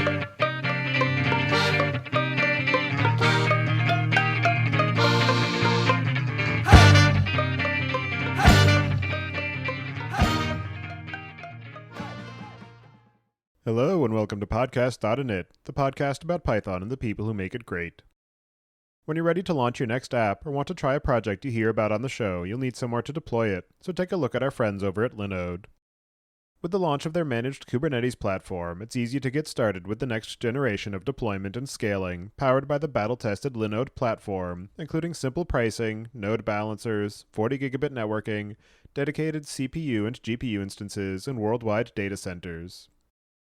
Hello and welcome to Podcast.init, the podcast about Python and the people who make it great. When you're ready to launch your next app or want to try a project you hear about on the show, you'll need somewhere to deploy it, so take a look at our friends over at Linode. With the launch of their managed Kubernetes platform, it's easy to get started with the next generation of deployment and scaling, powered by the battle-tested Linode platform, including simple pricing, node balancers, 40 gigabit networking, dedicated CPU and GPU instances, and worldwide data centers.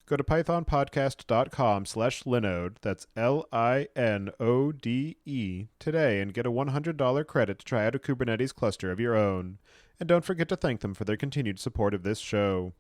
Go to pythonpodcast.com/Linode, that's Linode, today and get a $100 credit to try out a Kubernetes cluster of your own. And don't forget to thank them for their continued support of this show.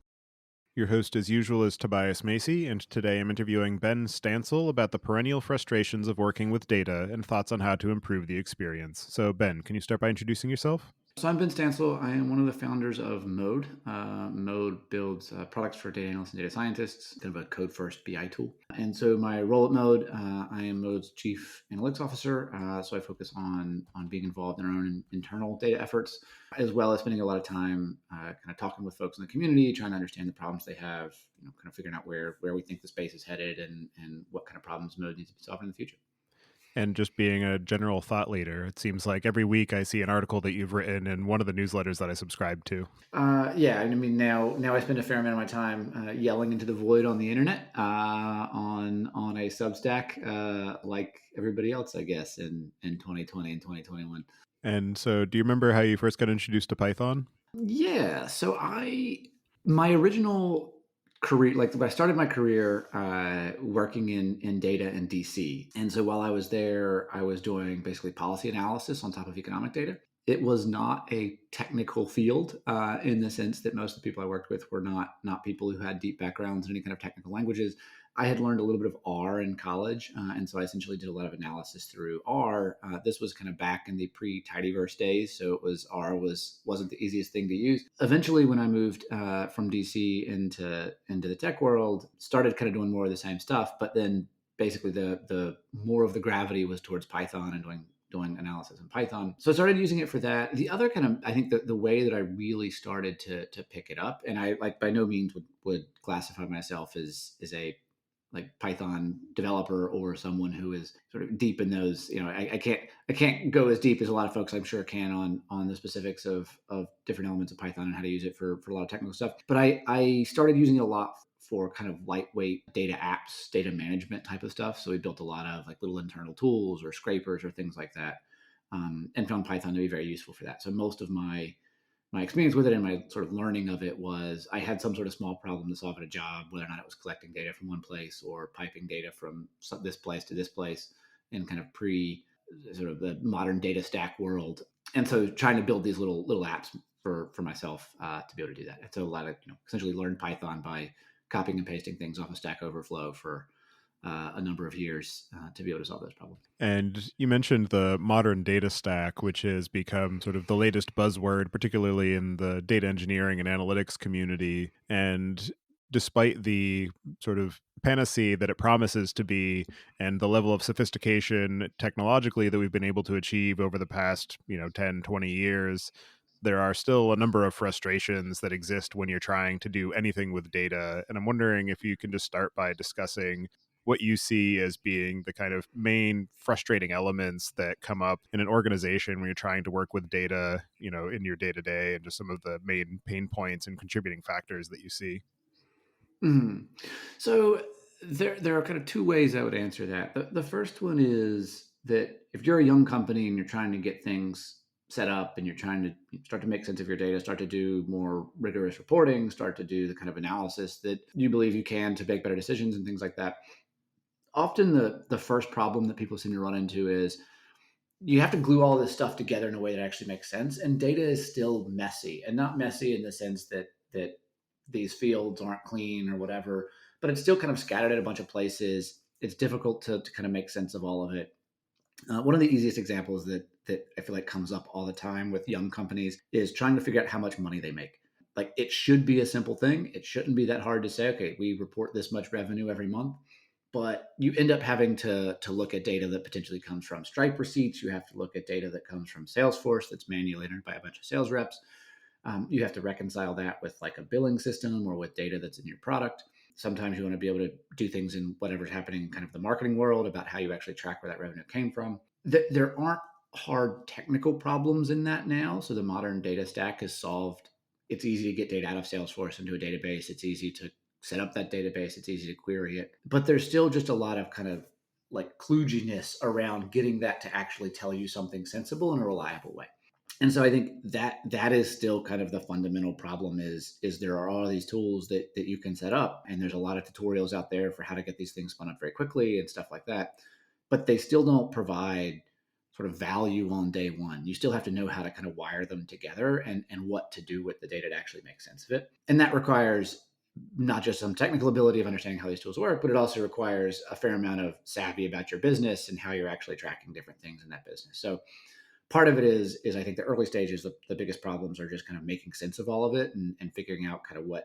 Your host as usual is Tobias Macey, and today I'm interviewing Benn Stancil about the perennial frustrations of working with data and thoughts on how to improve the experience. So Ben, can you start by introducing yourself? So I'm Benn Stancil. I am one of the founders of Mode. Mode builds products for data analysts and data scientists, kind of a code-first BI tool. And so my role at Mode, I am Mode's chief analytics officer. So I focus on being involved in our own internal data efforts, as well as spending a lot of time kind of talking with folks in the community, trying to understand the problems they have, kind of figuring out where we think the space is headed and what kind of problems Mode needs to be solving in the future. And just being a general thought leader, it seems like every week I see an article that you've written in one of the newsletters that I subscribe to. Yeah, I mean now I spend a fair amount of my time yelling into the void on the internet, on a Substack, like everybody else, I guess, in 2020 and 2021. And so do you remember how you first got introduced to Python? Yeah, so my original career, like I started my career working in data in DC. And so while I was there, I was doing basically policy analysis on top of economic data. It was not a technical field in the sense that most of the people I worked with were not people who had deep backgrounds in any kind of technical languages. I had learned a little bit of R in college, and so I essentially did a lot of analysis through R. This was kind of back in the pre-tidyverse days, so wasn't the easiest thing to use. Eventually, when I moved from DC into the tech world, started kind of doing more of the same stuff, but then basically the more of the gravity was towards Python and doing analysis in Python. So I started using it for that. The other kind of, I think the way that I really started to pick it up, and I like by no means would classify myself as a like Python developer or someone who is sort of deep in those, I can't go as deep as a lot of folks I'm sure can on the specifics of different elements of Python and how to use it for a lot of technical stuff. But I started using it a lot for kind of lightweight data apps, data management type of stuff. So we built a lot of like little internal tools or scrapers or things like that, and found Python to be very useful for that. So most of my experience with it and my sort of learning of it was I had some sort of small problem to solve at a job, whether or not it was collecting data from one place or piping data from this place to this place in kind of sort of the modern data stack world. And so trying to build these little apps for myself to be able to do that. And so a lot of, essentially learned Python by copying and pasting things off of Stack Overflow for a number of years to be able to solve those problems. And you mentioned the modern data stack, which has become sort of the latest buzzword, particularly in the data engineering and analytics community. And despite the sort of panacea that it promises to be and the level of sophistication technologically that we've been able to achieve over the past, 10, 20 years, there are still a number of frustrations that exist when you're trying to do anything with data. And I'm wondering if you can just start by discussing what you see as being the kind of main frustrating elements that come up in an organization when you're trying to work with data, in your day to day, and just some of the main pain points and contributing factors that you see. Mm-hmm. So there are kind of two ways I would answer that. The first one is that if you're a young company and you're trying to get things set up and you're trying to start to make sense of your data, start to do more rigorous reporting, start to do the kind of analysis that you believe you can to make better decisions and things like that. Often the first problem that people seem to run into is you have to glue all this stuff together in a way that actually makes sense. And data is still messy, and not messy in the sense that these fields aren't clean or whatever, but it's still kind of scattered at a bunch of places. It's difficult to kind of make sense of all of it. One of the easiest examples that I feel like comes up all the time with young companies is trying to figure out how much money they make. Like it should be a simple thing. It shouldn't be that hard to say, okay, we report this much revenue every month. but you end up having to look at data that potentially comes from Stripe receipts. You have to look at data that comes from Salesforce that's manually entered by a bunch of sales reps. You have to reconcile that with like a billing system or with data that's in your product. Sometimes you want to be able to do things in whatever's happening in kind of the marketing world about how you actually track where that revenue came from. There aren't hard technical problems in that now. So the modern data stack is solved. It's easy to get data out of Salesforce into a database. It's easy to set up that database. It's easy to query it. But there's still just a lot of kind of like kludginess around getting that to actually tell you something sensible in a reliable way. And so I think that is still kind of the fundamental problem is there are all these tools that you can set up, and there's a lot of tutorials out there for how to get these things spun up very quickly and stuff like that, but they still don't provide sort of value on day one. You still have to know how to kind of wire them together and what to do with the data to actually make sense of it. And that requires not just some technical ability of understanding how these tools work, but it also requires a fair amount of savvy about your business and how you're actually tracking different things in that business. So part of it is I think the early stages, the biggest problems are just kind of making sense of all of it and figuring out kind of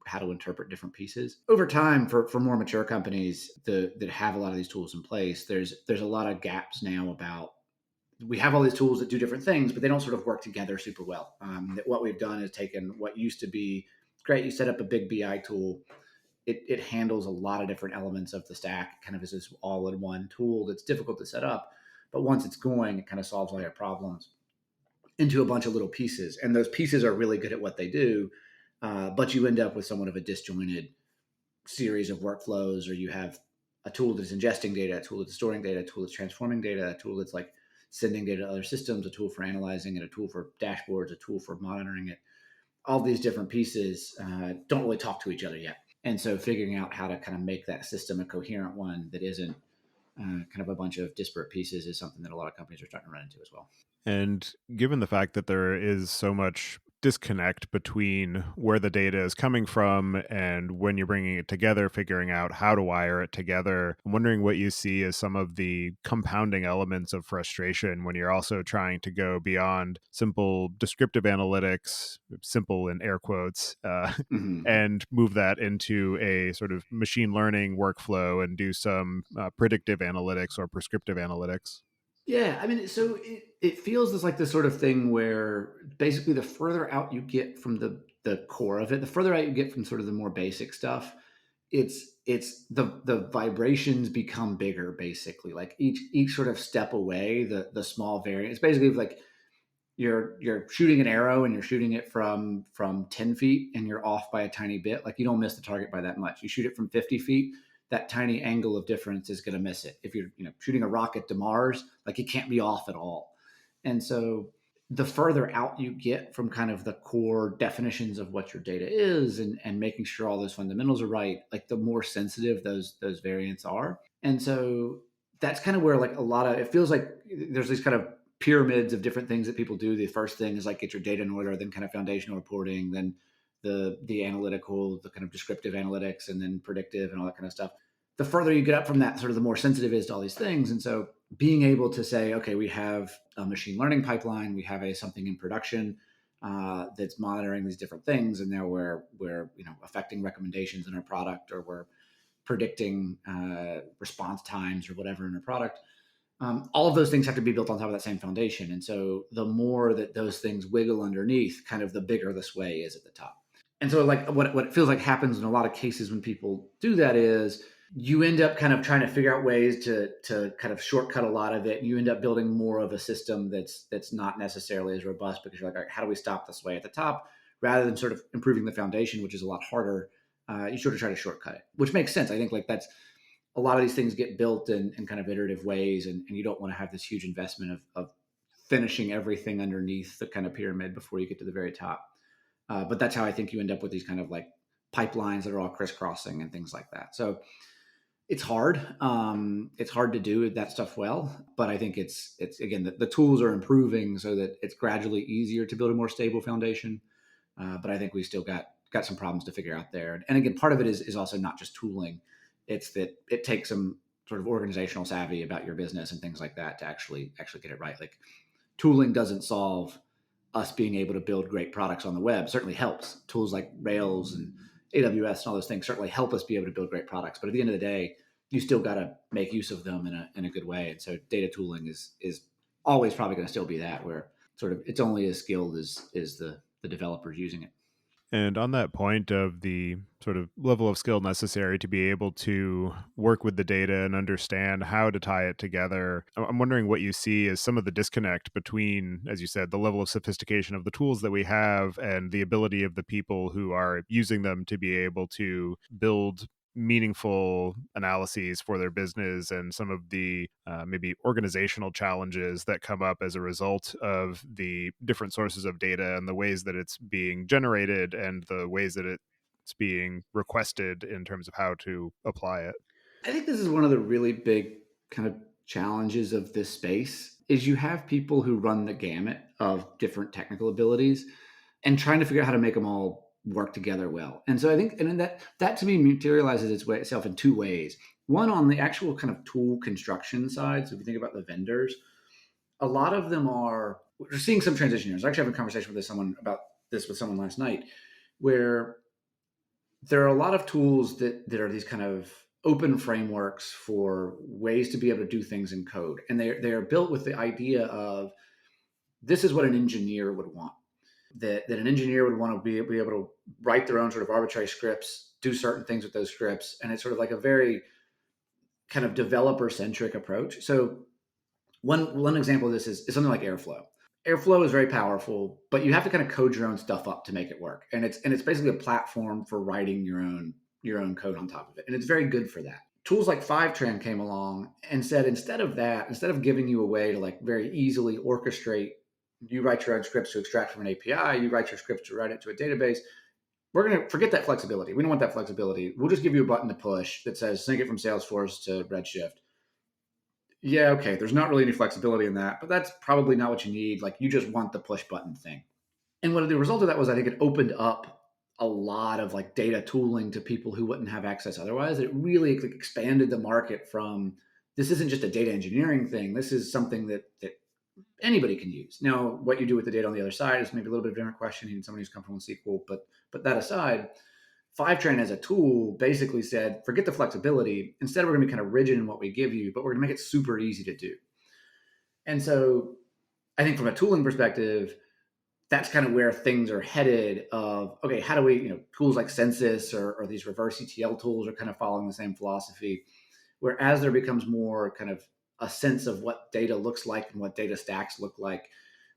how to interpret different pieces. Over time, for more mature companies that have a lot of these tools in place, there's a lot of gaps now about we have all these tools that do different things, but they don't sort of work together super well. That what we've done is taken what used to be great. You set up a big BI tool. It handles a lot of different elements of the stack. It kind of is this all-in-one tool that's difficult to set up, but once it's going, it kind of solves all your problems into a bunch of little pieces. And those pieces are really good at what they do, but you end up with somewhat of a disjointed series of workflows, or you have a tool that's ingesting data, a tool that's storing data, a tool that's transforming data, a tool that's like sending data to other systems, a tool for analyzing it, a tool for dashboards, a tool for monitoring it. All these different pieces don't really talk to each other yet. And so figuring out how to kind of make that system a coherent one that isn't kind of a bunch of disparate pieces is something that a lot of companies are starting to run into as well. And given the fact that there is so much disconnect between where the data is coming from and when you're bringing it together, figuring out how to wire it together, I'm wondering what you see as some of the compounding elements of frustration when you're also trying to go beyond simple descriptive analytics, simple in air quotes, Mm-hmm. and move that into a sort of machine learning workflow and do some predictive analytics or prescriptive analytics. Yeah, I mean, so it feels as like this sort of thing where basically the further out you get from the core of it, the further out you get from sort of the more basic stuff, it's the vibrations become bigger basically. Like each sort of step away, the small variant. It's basically like you're shooting an arrow and you're shooting it from 10 feet and you're off by a tiny bit. Like you don't miss the target by that much. You shoot it from 50 feet, that tiny angle of difference is going to miss it. If you're shooting a rocket to Mars, like it can't be off at all. And so the further out you get from kind of the core definitions of what your data is and making sure all those fundamentals are right, like the more sensitive those variants are. And so that's kind of where like a lot of it feels like there's these kind of pyramids of different things that people do. The first thing is like get your data in order, then kind of foundational reporting, then the analytical, the kind of descriptive analytics, and then predictive and all that kind of stuff. The further you get up from that, sort of the more sensitive it is to all these things. And so being able to say, okay, we have a machine learning pipeline, we have something in production that's monitoring these different things, and now we're affecting recommendations in our product, or we're predicting response times or whatever in our product. All of those things have to be built on top of that same foundation. And so the more that those things wiggle underneath, kind of the bigger the sway is at the top. And so like what it feels like happens in a lot of cases when people do that is you end up kind of trying to figure out ways to kind of shortcut a lot of it. You end up building more of a system that's not necessarily as robust, because you're like, all right, how do we stop this way at the top, rather than sort of improving the foundation, which is a lot harder. You sort of try to shortcut it, which makes sense. I think like that's a lot of these things get built in kind of iterative ways, and you don't want to have this huge investment of finishing everything underneath the kind of pyramid before you get to the very top. But that's how I think you end up with these kind of like pipelines that are all crisscrossing and things like that. So it's hard. It's hard to do that stuff well, but I think it's again the tools are improving so that it's gradually easier to build a more stable foundation. But I think we still got some problems to figure out there. And again, part of it is also not just tooling. It's that it takes some sort of organizational savvy about your business and things like that to actually get it right. Like tooling doesn't solve us being able to build great products on the web. Certainly helps. Tools like Rails and AWS and all those things certainly help us be able to build great products. But at the end of the day, you still got to make use of them in a good way. And so data tooling is always probably going to still be that, where sort of it's only as skilled as the developers using it. And on that point of the sort of level of skill necessary to be able to work with the data and understand how to tie it together, I'm wondering what you see as some of the disconnect between, as you said, the level of sophistication of the tools that we have and the ability of the people who are using them to be able to build meaningful analyses for their business, and some of the maybe organizational challenges that come up as a result of the different sources of data and the ways that it's being generated and the ways that it's being requested in terms of how to apply it. I think this is one of the really big kind of challenges of this space is you have people who run the gamut of different technical abilities and trying to figure out how to make them all work together well. And so I think, and then that to me materializes itself in two ways. One, on the actual kind of tool construction side. So if you think about the vendors, a lot of them are, we're seeing some transition here. I was actually having a conversation with someone about this with someone last night, where there are a lot of tools that are these kind of open frameworks for ways to be able to do things in code. And they are built with the idea of this is what an engineer would want. That an engineer would want to be able to write their own sort of arbitrary scripts, do certain things with those scripts. And it's sort of like a very kind of developer centric approach. So one example of this is something like Airflow. Airflow is very powerful, but you have to kind of code your own stuff up to make it work. And it's basically a platform for writing your own code on top of it. And it's very good for that. Tools like Fivetran came along and said, instead of giving you a way to like very easily orchestrate, you write your own scripts to extract from an API, you write your scripts to write it to a database. We're going to forget that flexibility. We don't want that flexibility. We'll just give you a button to push that says sync it from Salesforce to Redshift. Yeah, okay. There's not really any flexibility in that, but that's probably not what you need. Like you just want the push button thing. And what the result of that was, I think it opened up a lot of like data tooling to people who wouldn't have access otherwise. It really expanded the market from this isn't just a data engineering thing. This is something that anybody can use. Now, what you do with the data on the other side is maybe a little bit of a different question. You need somebody who's comfortable in SQL, but that aside, Fivetran as a tool basically said, forget the flexibility. Instead, we're going to be kind of rigid in what we give you, but we're going to make it super easy to do. And so I think from a tooling perspective, that's kind of where things are headed of, okay, how do we, tools like Census or these reverse ETL tools are kind of following the same philosophy, where as there becomes more kind of a sense of what data looks like and what data stacks look like,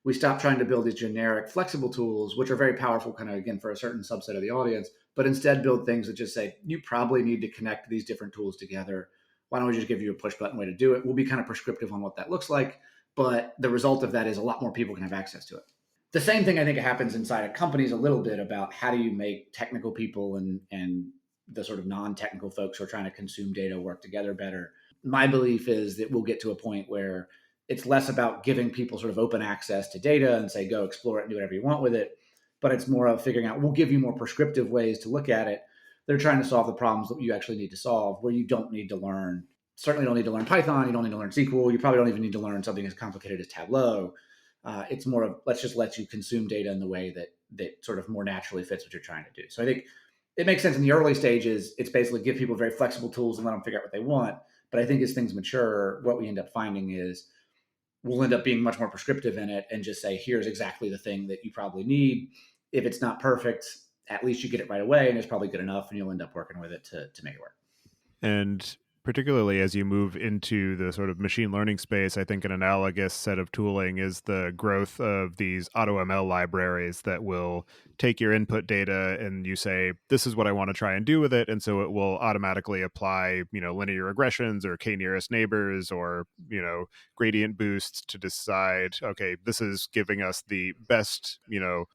we stop trying to build these generic flexible tools, which are very powerful kind of, again, for a certain subset of the audience, but instead build things that just say, you probably need to connect these different tools together. Why don't we just give you a push button way to do it? We'll be kind of prescriptive on what that looks like, but the result of that is a lot more people can have access to it. The same thing I think happens inside of companies a little bit about how do you make technical people and the sort of non-technical folks who are trying to consume data work together better. My belief is that we'll get to a point where it's less about giving people sort of open access to data and say, go explore it and do whatever you want with it. But it's more of figuring out, we'll give you more prescriptive ways to look at it. They're trying to solve the problems that you actually need to solve, where you don't need to learn, certainly don't need to learn Python. You don't need to learn SQL. You probably don't even need to learn something as complicated as Tableau. It's more of, let's just let you consume data in the way that sort of more naturally fits what you're trying to do. So I think it makes sense in the early stages. It's basically give people very flexible tools and let them figure out what they want. But I think as things mature, what we end up finding is we'll end up being much more prescriptive in it and just say, here's exactly the thing that you probably need. If it's not perfect, at least you get it right away and it's probably good enough and you'll end up working with it to make it work. And particularly as you move into the sort of machine learning space, I think an analogous set of tooling is the growth of these AutoML libraries that will take your input data and you say, this is what I want to try and do with it. And so it will automatically apply, linear regressions or k nearest neighbors or, gradient boosts to decide, okay, this is giving us the best,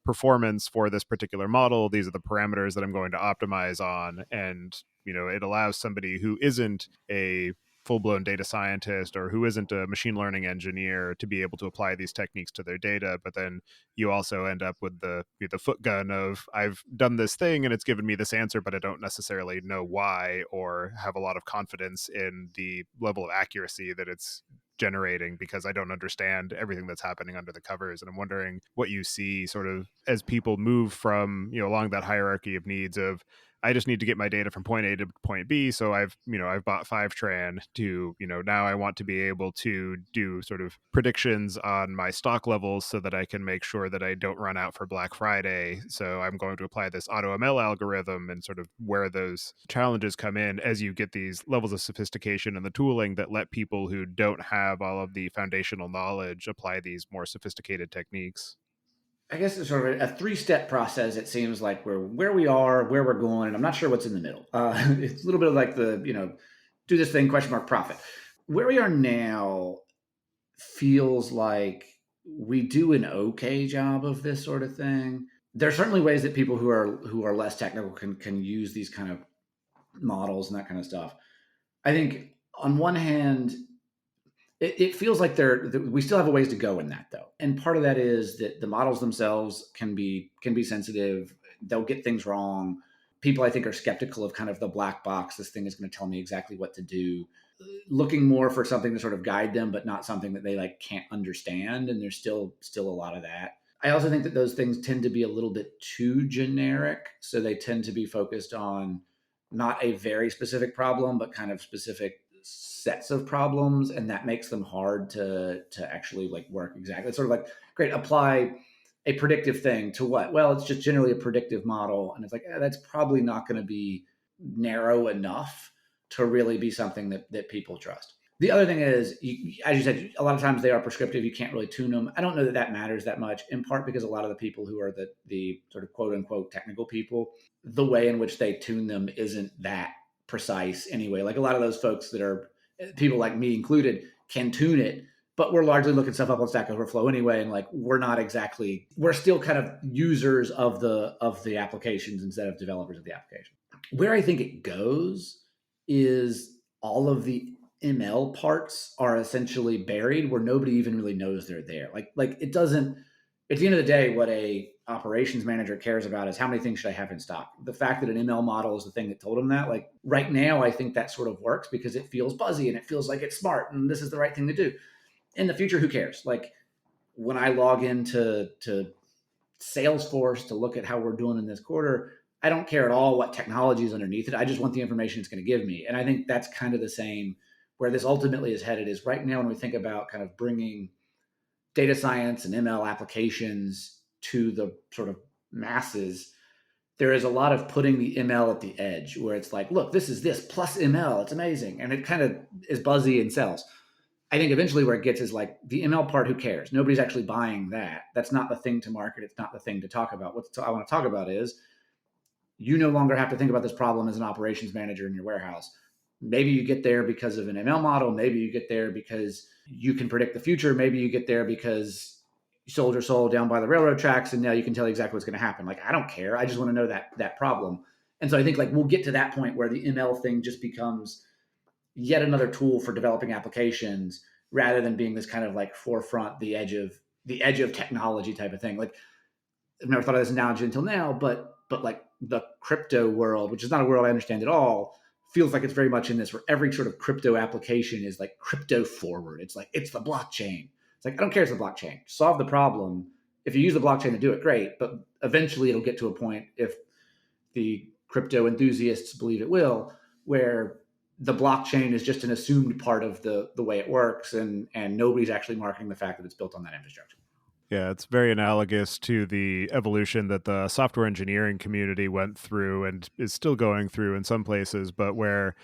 performance for this particular model. These are the parameters that I'm going to optimize on. And it allows somebody who isn't a full-blown data scientist or who isn't a machine learning engineer to be able to apply these techniques to their data. But then you also end up with the foot gun of, I've done this thing and it's given me this answer, but I don't necessarily know why or have a lot of confidence in the level of accuracy that it's generating because I don't understand everything that's happening under the covers. And I'm wondering what you see sort of as people move from, along that hierarchy of needs of, I just need to get my data from point A to point B. So I've bought Fivetran to, now I want to be able to do sort of predictions on my stock levels so that I can make sure that I don't run out for Black Friday. So I'm going to apply this AutoML algorithm, and sort of where those challenges come in as you get these levels of sophistication in the tooling that let people who don't have all of the foundational knowledge apply these more sophisticated techniques. I guess it's sort of a three-step process. It seems like we're where we are, where we're going, and I'm not sure what's in the middle. It's a little bit of like the do this thing question mark profit. Where we are now feels like we do an okay job of this sort of thing. There are certainly ways that people who are less technical can use these kind of models and that kind of stuff. I think on one hand, it feels like we still have a ways to go in that though, and part of that is that the models themselves can be sensitive. They'll get things wrong. People I think are skeptical of kind of the black box. This thing is going to tell me exactly what to do. Looking more for something to sort of guide them, but not something that they like can't understand. And there's still a lot of that. I also think that those things tend to be a little bit too generic, so they tend to be focused on not a very specific problem, but kind of specific sets of problems, and that makes them hard to actually like work exactly. It's sort of like, great, apply a predictive thing to what? Well, it's just generally a predictive model, and it's like that's probably not going to be narrow enough to really be something that people trust. The other thing is, as you said, a lot of times they are prescriptive. You can't really tune them. I don't know that that matters that much, in part because a lot of the people who are the sort of quote unquote technical people, the way in which they tune them isn't that precise anyway. Like a lot of those folks that are people like me included can tune it, but we're largely looking stuff up on Stack Overflow anyway, and like we're still kind of users of the applications instead of developers of the application. Where I think it goes is all of the ML parts are essentially buried where nobody even really knows they're there. Like it doesn't. At the end of the day, what a operations manager cares about is how many things should I have in stock. The fact that an ML model is the thing that told him that, like right now, I think that sort of works because it feels buzzy and it feels like it's smart and this is the right thing to do. In the future, who cares? Like when I log into Salesforce to look at how we're doing in this quarter, I don't care at all what technology is underneath it. I just want the information it's going to give me. And I think that's kind of the same where this ultimately is headed is right now when we think about kind of bringing data science and ML applications to the sort of masses, there is a lot of putting the ML at the edge where it's like, look, this is this plus ML. It's amazing. And it kind of is buzzy and sells. I think eventually where it gets is like the ML part, who cares? Nobody's actually buying that. That's not the thing to market. It's not the thing to talk about. What I want to talk about is you no longer have to think about this problem as an operations manager in your warehouse. Maybe you get there because of an ML model. Maybe you get there because you can predict the future. Maybe you get there because you sold your soul down by the railroad tracks and now you can tell exactly what's going to happen. Like, I don't care. I just want to know that problem. And so I think like we'll get to that point where the ML thing just becomes yet another tool for developing applications rather than being this kind of like forefront, the edge of technology type of thing. Like I've never thought of this analogy until now, but like the crypto world, which is not a world I understand at all, feels like it's very much in this where every sort of crypto application is like crypto forward. It's like it's the blockchain. It's like I don't care if it's the blockchain. Solve the problem. If you use the blockchain to do it, great. But eventually it'll get to a point, if the crypto enthusiasts believe it will, where the blockchain is just an assumed part of the way it works, and nobody's actually marketing the fact that it's built on that infrastructure. Yeah, it's very analogous to the evolution that the software engineering community went through and is still going through in some places, but where,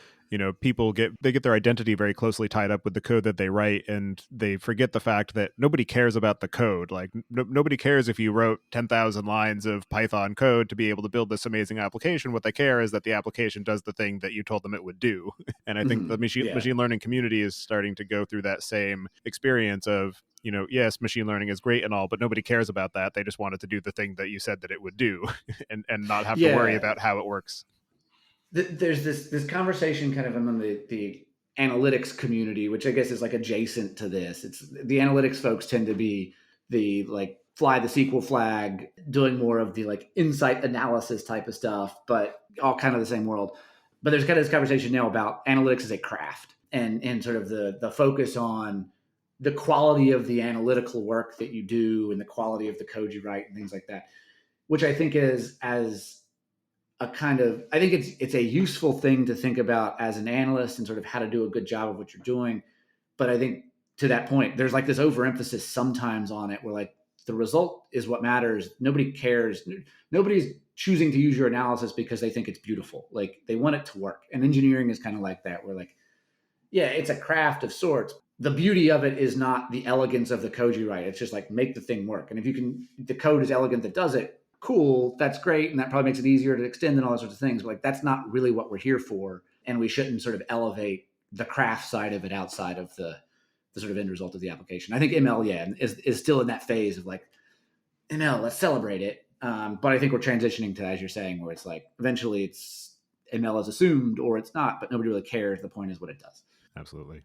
people get their identity very closely tied up with the code that they write, and they forget the fact that nobody cares about the code. Like nobody cares if you wrote 10,000 lines of Python code to be able to build this amazing application. What they care is that the application does the thing that you told them it would do. And I think the Yeah. machine learning community is starting to go through that same experience of, yes, machine learning is great and all, but nobody cares about that. They just want it to do the thing that you said that it would do, and not have to worry Yeah. about how it works. There's this conversation kind of among the analytics community, which I guess is like adjacent to this. It's the analytics folks tend to be the like fly the SQL flag, doing more of the like insight analysis type of stuff, but all kind of the same world. But there's kind of this conversation now about analytics as a craft, and sort of the focus on the quality of the analytical work that you do and the quality of the code you write and things like that, which I think is as a kind of, I think it's a useful thing to think about as an analyst and sort of how to do a good job of what you're doing. But I think to that point, there's like this overemphasis sometimes on it where like the result is what matters. Nobody cares. Nobody's choosing to use your analysis because they think it's beautiful. Like they want it to work. And engineering is kind of like that, where like, yeah, it's a craft of sorts. The beauty of it is not the elegance of the code you write. It's just like make the thing work. And if you can, the code is elegant that does it, cool, that's great. And that probably makes it easier to extend and all those sorts of things. But like that's not really what we're here for. And we shouldn't sort of elevate the craft side of it outside of the sort of end result of the application. I think ML, yeah, is still in that phase of like, ML, let's celebrate it. But I think we're transitioning to, as you're saying, where it's like eventually it's ML is assumed or it's not, but nobody really cares. The point is what it does. Absolutely.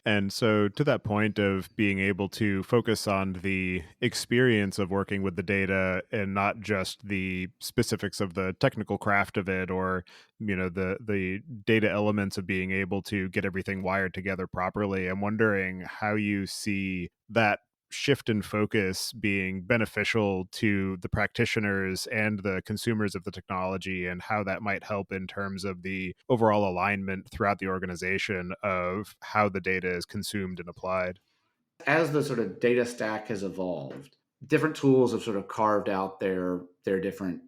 And so, to that point of being able to focus on the experience of working with the data and not just the specifics of the technical craft of it, or the data elements of being able to get everything wired together properly, I'm wondering how you see that shift in focus being beneficial to the practitioners and the consumers of the technology, and how that might help in terms of the overall alignment throughout the organization of how the data is consumed and applied. As the sort of data stack has evolved, different tools have sort of carved out their different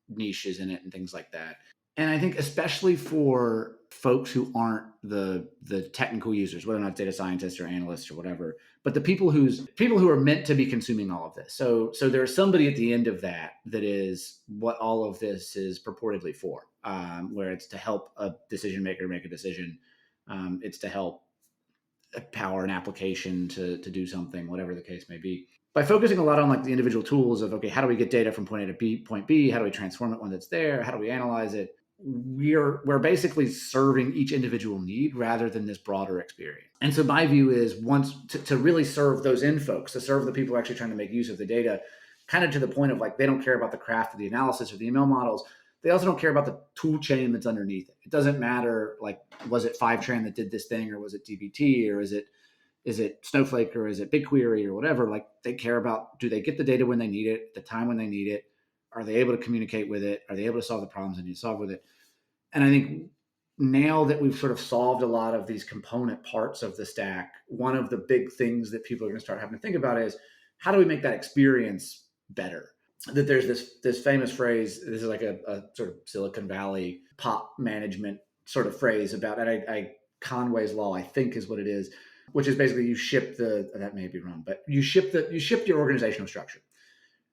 niches in it and things like that. And I think especially for folks who aren't the technical users, whether or not data scientists or analysts or whatever, but the people who are meant to be consuming all of this. So there's somebody at the end of that is what all of this is purportedly for, where it's to help a decision maker make a decision. It's to help power an application to do something, whatever the case may be. By focusing a lot on like the individual tools of, okay, how do we get data from point A to point B? How do we transform it when it's there? How do we analyze it? We're basically serving each individual need rather than this broader experience. And so my view is once to really serve those end folks, to serve the people who are actually trying to make use of the data, kind of to the point of like they don't care about the craft of the analysis or the ML models. They also don't care about the tool chain that's underneath it. It doesn't matter like was it Fivetran that did this thing, or was it DBT, or is it Snowflake, or is it BigQuery, or whatever. Like they care about, do they get the data when they need it, at the time when they need it? Are they able to communicate with it? Are they able to solve the problems they need to solve with it? And I think now that we've sort of solved a lot of these component parts of the stack, one of the big things that people are going to start having to think about is how do we make that experience better? That there's this famous phrase. This is like a sort of Silicon Valley pop management sort of phrase about it. I Conway's law, I think, is what it is, which is basically you ship the, that may be wrong, but you ship your organizational structure.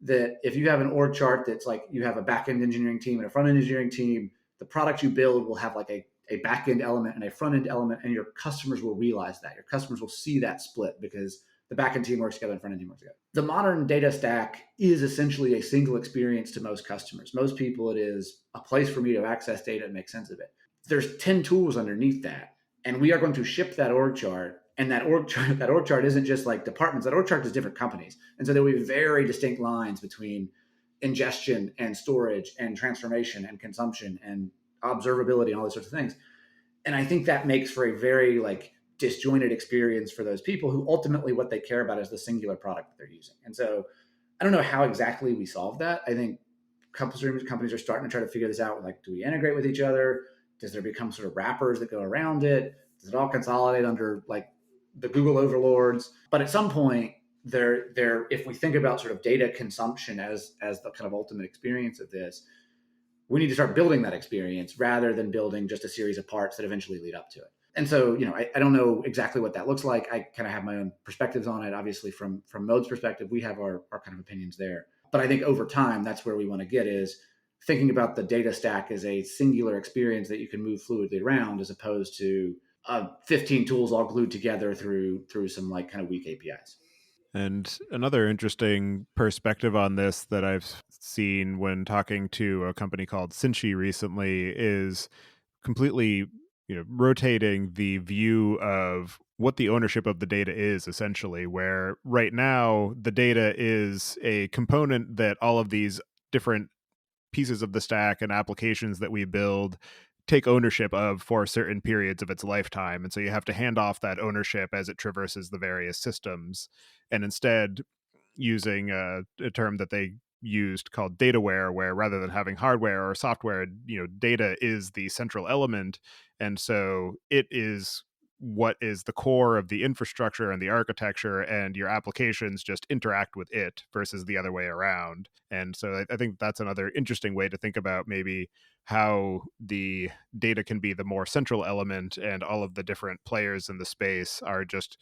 That if you have an org chart that's like you have a back end engineering team and a front end engineering team, the product you build will have like a back end element and a front end element, and your customers will realize that. Your customers will see that split because the back end team works together and front end team works together. The modern data stack is essentially a single experience to most customers. Most people, it is a place for me to access data and make sense of it. There's 10 tools underneath that, and we are going to ship that org chart. And that org chart isn't just like departments. That org chart is different companies, and so there will be very distinct lines between ingestion and storage and transformation and consumption and observability and all those sorts of things. And I think that makes for a very like disjointed experience for those people who ultimately what they care about is the singular product that they're using. And so I don't know how exactly we solve that. I think companies are starting to try to figure this out. Like, do we integrate with each other? Does there become sort of wrappers that go around it? Does it all consolidate under like the Google overlords? But at some point, if we think about sort of data consumption as the kind of ultimate experience of this, we need to start building that experience rather than building just a series of parts that eventually lead up to it. And so, I don't know exactly what that looks like. I kind of have my own perspectives on it. Obviously, from Mode's perspective, we have our kind of opinions there. But I think over time, that's where we want to get, is thinking about the data stack as a singular experience that you can move fluidly around, as opposed to 15 tools all glued together through some like kind of weak APIs. And another interesting perspective on this that I've seen when talking to a company called Cinchi recently is completely, rotating the view of what the ownership of the data is, essentially, where right now the data is a component that all of these different pieces of the stack and applications that we build take ownership of for certain periods of its lifetime. And so you have to hand off that ownership as it traverses the various systems. And instead, using a term that they used called dataware, where rather than having hardware or software, data is the central element. And so it is what is the core of the infrastructure and the architecture, and your applications just interact with it versus the other way around. And so I think that's another interesting way to think about maybe how the data can be the more central element, and all of the different players in the space are just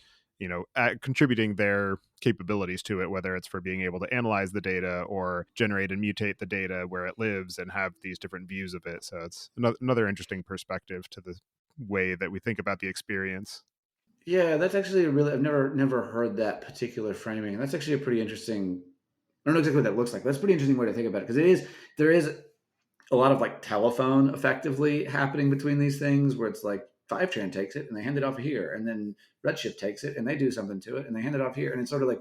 contributing their capabilities to it, whether it's for being able to analyze the data or generate and mutate the data where it lives and have these different views of it. So it's another interesting perspective to the way that we think about the experience. Yeah, that's actually a really, I've never heard that particular framing. That's actually a pretty interesting. I don't know exactly what that looks like. But that's a pretty interesting way to think about it, because there is a lot of like telephone effectively happening between these things, where it's like Fivetran takes it and they hand it off here, and then Redshift takes it and they do something to it and they hand it off here, and it's sort of like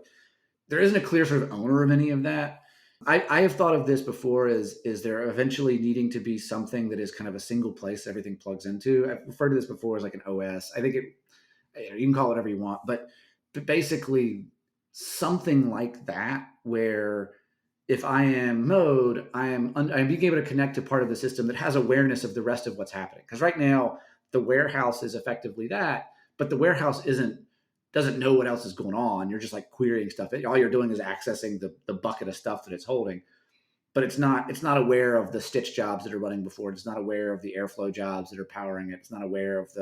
there isn't a clear sort of owner of any of that. I have thought of this before as is there eventually needing to be something that is kind of a single place everything plugs into. I've referred to this before as like an OS. I think you can call it whatever you want, but basically something like that, where if I am mode, I'm being able to connect to part of the system that has awareness of the rest of what's happening. Because right now the warehouse is effectively that, but the warehouse doesn't know what else is going on. You're just like querying stuff. All you're doing is accessing the bucket of stuff that it's holding, but it's not aware of the stitch jobs that are running before it. It's not aware of the airflow jobs that are powering it. It's not aware of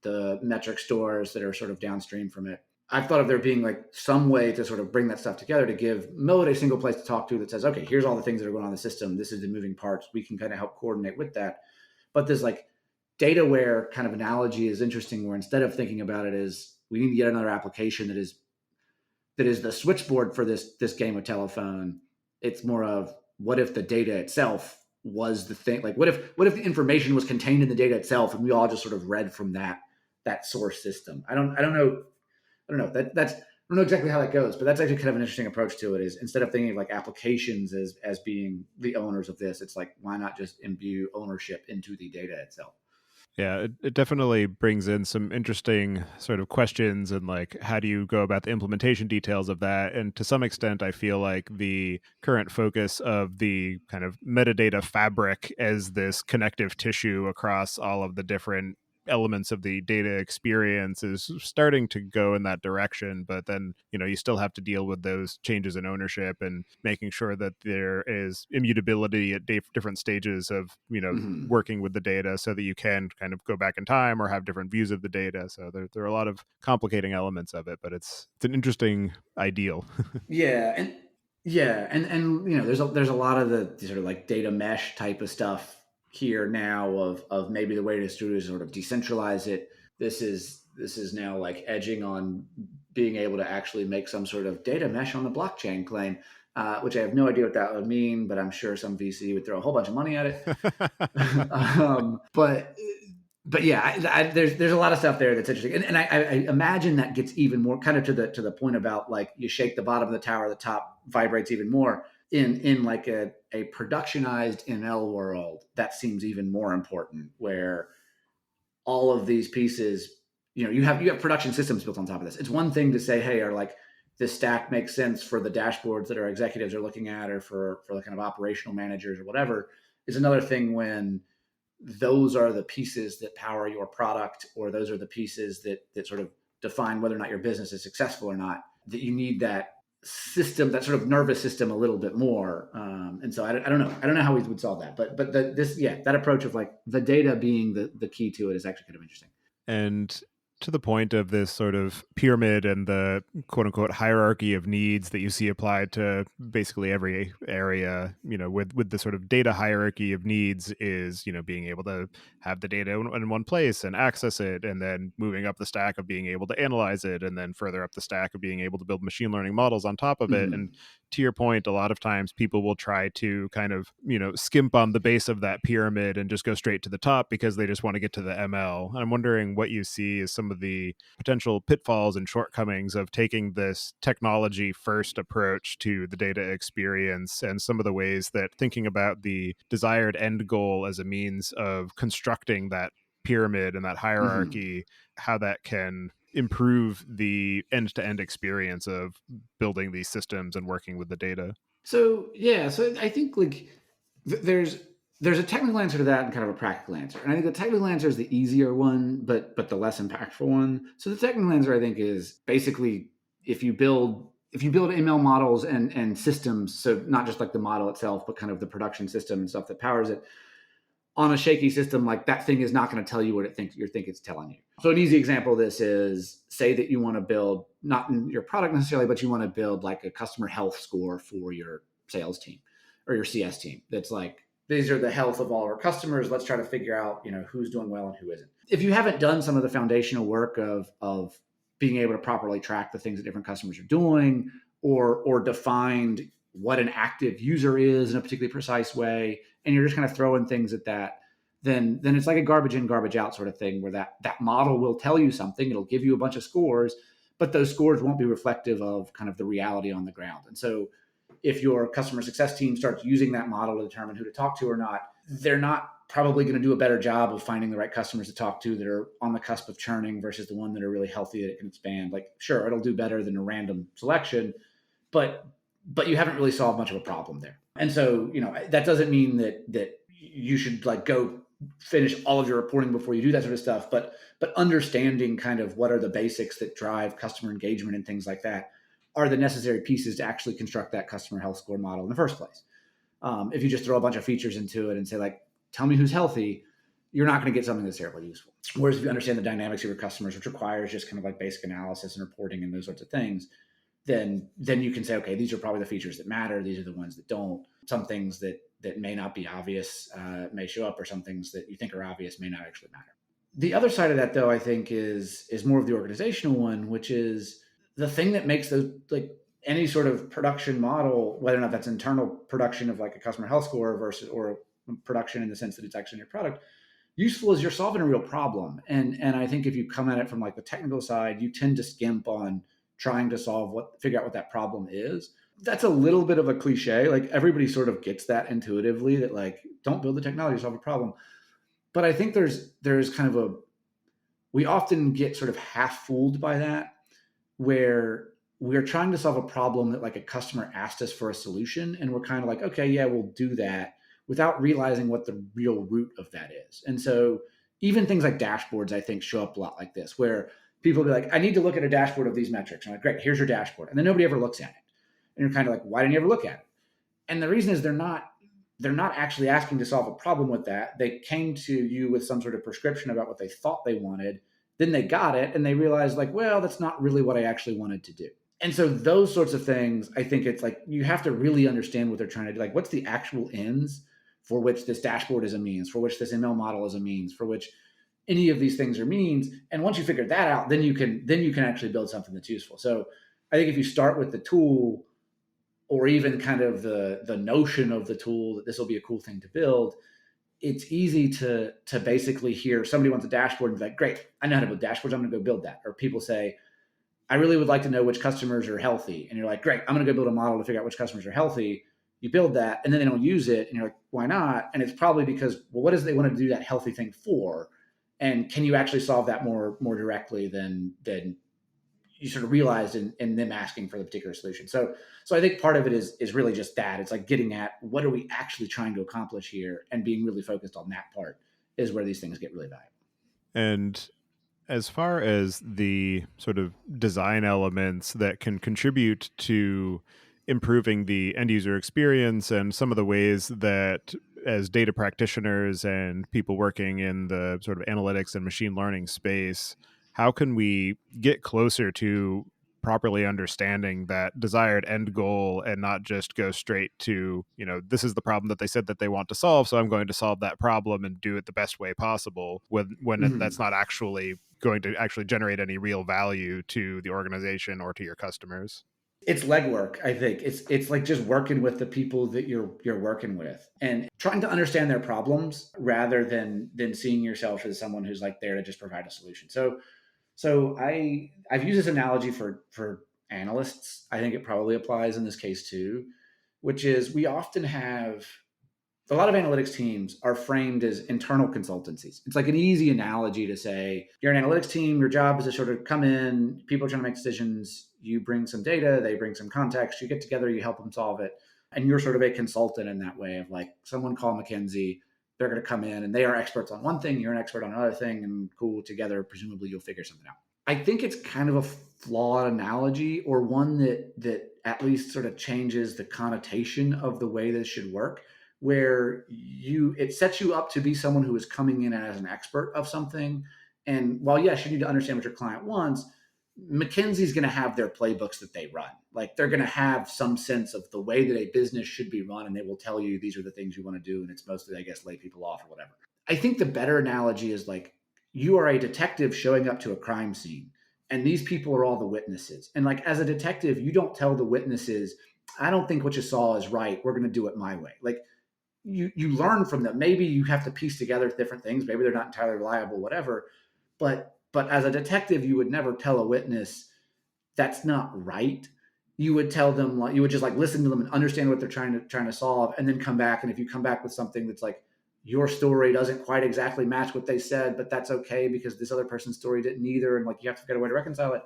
the metric stores that are sort of downstream from it. I've thought of there being like some way to sort of bring that stuff together to give Mode a single place to talk to that says, okay, here's all the things that are going on in the system. This is the moving parts. We can kind of help coordinate with that. But this like dataware kind of analogy is interesting, where instead of thinking about it as we need to get another application that is the switchboard for this game of telephone, it's more of what if the data itself was the thing? Like what if the information was contained in the data itself and we all just sort of read from that source system? I don't know. I don't know exactly how that goes, but that's actually kind of an interesting approach to it. Is instead of thinking of like applications as being the owners of this, it's like why not just imbue ownership into the data itself? Yeah, it definitely brings in some interesting sort of questions, and like how do you go about the implementation details of that? And to some extent, I feel like the current focus of the kind of metadata fabric as this connective tissue across all of the different elements of the data experience is starting to go in that direction. But then you still have to deal with those changes in ownership and making sure that there is immutability at different stages of Mm-hmm. working with the data, so that you can kind of go back in time or have different views of the data. So there are a lot of complicating elements of it, but it's an interesting ideal. Yeah, and there's a lot of the sort of like data mesh type of stuff here now of maybe the way to do is sort of decentralize it. This is now like edging on being able to actually make some sort of data mesh on the blockchain claim, which I have no idea what that would mean, but I'm sure some VC would throw a whole bunch of money at it. But yeah, there's a lot of stuff there that's interesting, and I imagine that gets even more kind of to the point about like you shake the bottom of the tower, the top vibrates even more. In like a productionized ML world, that seems even more important, where all of these pieces, you have production systems built on top of this. It's one thing to say, hey, or like this stack makes sense for the dashboards that our executives are looking at, or for the kind of operational managers or whatever. Is another thing when those are the pieces that power your product, or those are the pieces that sort of define whether or not your business is successful or not, that you need that system, that sort of nervous system a little bit more. And so I don't know how we would solve that, but that approach of like the data being the key to it is actually kind of interesting. And to the point of this sort of pyramid and the quote unquote hierarchy of needs that you see applied to basically every area, with the sort of data hierarchy of needs is, being able to have the data in one place and access it, and then moving up the stack of being able to analyze it, and then further up the stack of being able to build machine learning models on top of it. And Mm-hmm. to your point, a lot of times people will try to kind of, skimp on the base of that pyramid and just go straight to the top because they just want to get to the ML. And I'm wondering what you see as some of the potential pitfalls and shortcomings of taking this technology first approach to the data experience, and some of the ways that thinking about the desired end goal as a means of constructing that pyramid and that Mm-hmm. hierarchy, how that can improve the end-to-end experience of building these systems and working with the data. So yeah, so I think like there's a technical answer to that and kind of a practical answer. And I think the technical answer is the easier one, but the less impactful one. So the technical answer I think is basically if you build ML models and systems, so not just like the model itself, but kind of the production system and stuff that powers it, on a shaky system, like that thing is not going to tell you what it thinks you think it's telling you. So an easy example of this is say that you want to build not in your product necessarily, but you want to build like a customer health score for your sales team or your CS team. That's like these are the health of all our customers. Let's try to figure out who's doing well and who isn't. If you haven't done some of the foundational work of being able to properly track the things that different customers are doing, or defined what an active user is in a particularly precise way, and you're just kind of throwing things at that, then it's like a garbage in, garbage out sort of thing where that model will tell you something, it'll give you a bunch of scores, but those scores won't be reflective of kind of the reality on the ground. And so if your customer success team starts using that model to determine who to talk to or not, they're not probably going to do a better job of finding the right customers to talk to that are on the cusp of churning versus the one that are really healthy that it can expand. Like, sure, it'll do better than a random selection, but you haven't really solved much of a problem there. And so, that doesn't mean that you should like go finish all of your reporting before you do that sort of stuff, but understanding kind of what are the basics that drive customer engagement and things like that are the necessary pieces to actually construct that customer health score model in the first place. If you just throw a bunch of features into it and say like, tell me who's healthy, you're not going to get something that's terribly useful. Whereas if you understand the dynamics of your customers, which requires just kind of like basic analysis and reporting and those sorts of things, then you can say, okay, these are probably the features that matter. These are the ones that don't. Some things that may not be obvious may show up, or some things that you think are obvious may not actually matter. The other side of that, though, I think is more of the organizational one, which is the thing that makes those like any sort of production model, whether or not that's internal production of like a customer health score versus or production in the sense that it's actually in your product, useful is you're solving a real problem. And I think if you come at it from like the technical side, you tend to skimp on trying to figure out what that problem is. That's a little bit of a cliche. Like everybody sort of gets that intuitively that like don't build the technology to solve a problem. But I think there's kind of we often get sort of half fooled by that, where we're trying to solve a problem that like a customer asked us for a solution, and we're kind of like, okay, yeah, we'll do that, without realizing what the real root of that is. And so even things like dashboards, I think, show up a lot like this, where people will be like, I need to look at a dashboard of these metrics. I'm like, great, here's your dashboard. And then nobody ever looks at it. And you're kind of like, why didn't you ever look at it? And the reason is they're not actually asking to solve a problem with that. They came to you with some sort of prescription about what they thought they wanted. Then they got it and they realized like, well, that's not really what I actually wanted to do. And so those sorts of things, I think it's like you have to really understand what they're trying to do. Like, what's the actual ends for which this dashboard is a means, for which this ML model is a means, for which any of these things are means. And once you figure that out, then you can actually build something that's useful. So I think if you start with the tool, or even kind of the notion of the tool that this will be a cool thing to build, it's easy to basically hear somebody wants a dashboard and be like, great, I know how to build dashboards, I'm going to go build that. Or people say, I really would like to know which customers are healthy. And you're like, great, I'm going to go build a model to figure out which customers are healthy. You build that, and then they don't use it. And you're like, why not? And it's probably because, well, what is it they want to do that healthy thing for? And can you actually solve that more directly than you sort of realized in them asking for the particular solution? So I think part of it is really just that. It's like getting at what are we actually trying to accomplish here, and being really focused on that part is where these things get really valuable. And as far as the sort of design elements that can contribute to improving the end user experience, and some of the ways that as data practitioners and people working in the sort of analytics and machine learning space, how can we get closer to properly understanding that desired end goal and not just go straight to, this is the problem that they said that they want to solve, so I'm going to solve that problem and do it the best way possible, that's Mm-hmm. not actually going to actually generate any real value to the organization or to your customers. It's legwork. I think it's like just working with the people that you're working with and trying to understand their problems rather than seeing yourself as someone who's like there to just provide a solution. So I've used this analogy for analysts. I think it probably applies in this case too, which is we often have a lot of analytics teams are framed as internal consultancies. It's like an easy analogy to say you're an analytics team, your job is to sort of come in, people are trying to make decisions, you bring some data, they bring some context, you get together, you help them solve it. and you're sort of a consultant in that way of like someone call McKinsey, they're going to come in and they are experts on one thing, you're an expert on another thing, and cool, together presumably you'll figure something out. I think it's kind of a flawed analogy, or one that at least sort of changes the connotation of the way this should work, where it sets you up to be someone who is coming in as an expert of something. And while yes, you need to understand what your client wants, McKinsey's going to have their playbooks that they run. Like they're going to have some sense of the way that a business should be run, and they will tell you these are the things you want to do. And it's mostly, I guess, lay people off or whatever. I think the better analogy is like you are a detective showing up to a crime scene, and these people are all the witnesses. And like as a detective, you don't tell the witnesses, I don't think what you saw is right. We're going to do it my way. Like you learn from them. Maybe you have to piece together different things. Maybe they're not entirely reliable, whatever. But as a detective, you would never tell a witness that's not right. You would tell them, like, you would just like listen to them and understand what they're trying to solve, and then come back. And if you come back with something that's like your story doesn't quite exactly match what they said, but that's okay because this other person's story didn't either, and like you have to figure out a way to reconcile it.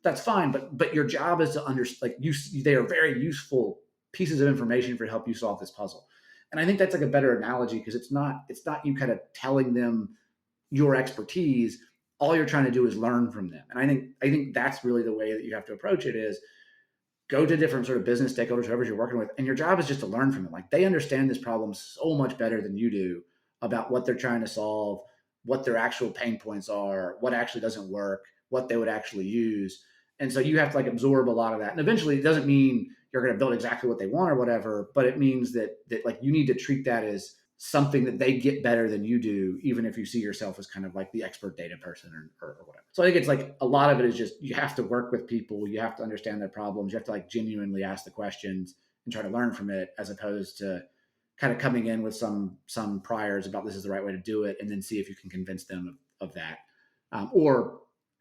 That's fine. But your job is to understand. Like they are very useful pieces of information for to help you solve this puzzle. And I think that's like a better analogy because it's not you kind of telling them your expertise. All you're trying to do is learn from them. And I think that's really the way that you have to approach it is go to different sort of business stakeholders, whoever you're working with, and your job is just to learn from them. Like they understand this problem so much better than you do about what they're trying to solve, what their actual pain points are, what actually doesn't work, what they would actually use. And so you have to like absorb a lot of that. And eventually it doesn't mean you're going to build exactly what they want or whatever, but it means that like you need to treat that as something that they get better than you do, even if you see yourself as kind of like the expert data person or whatever. So I think it's like a lot of it is just you have to work with people, you have to understand their problems, you have to like genuinely ask the questions and try to learn from it, as opposed to kind of coming in with some priors about this is the right way to do it, and then see if you can convince them of that. Or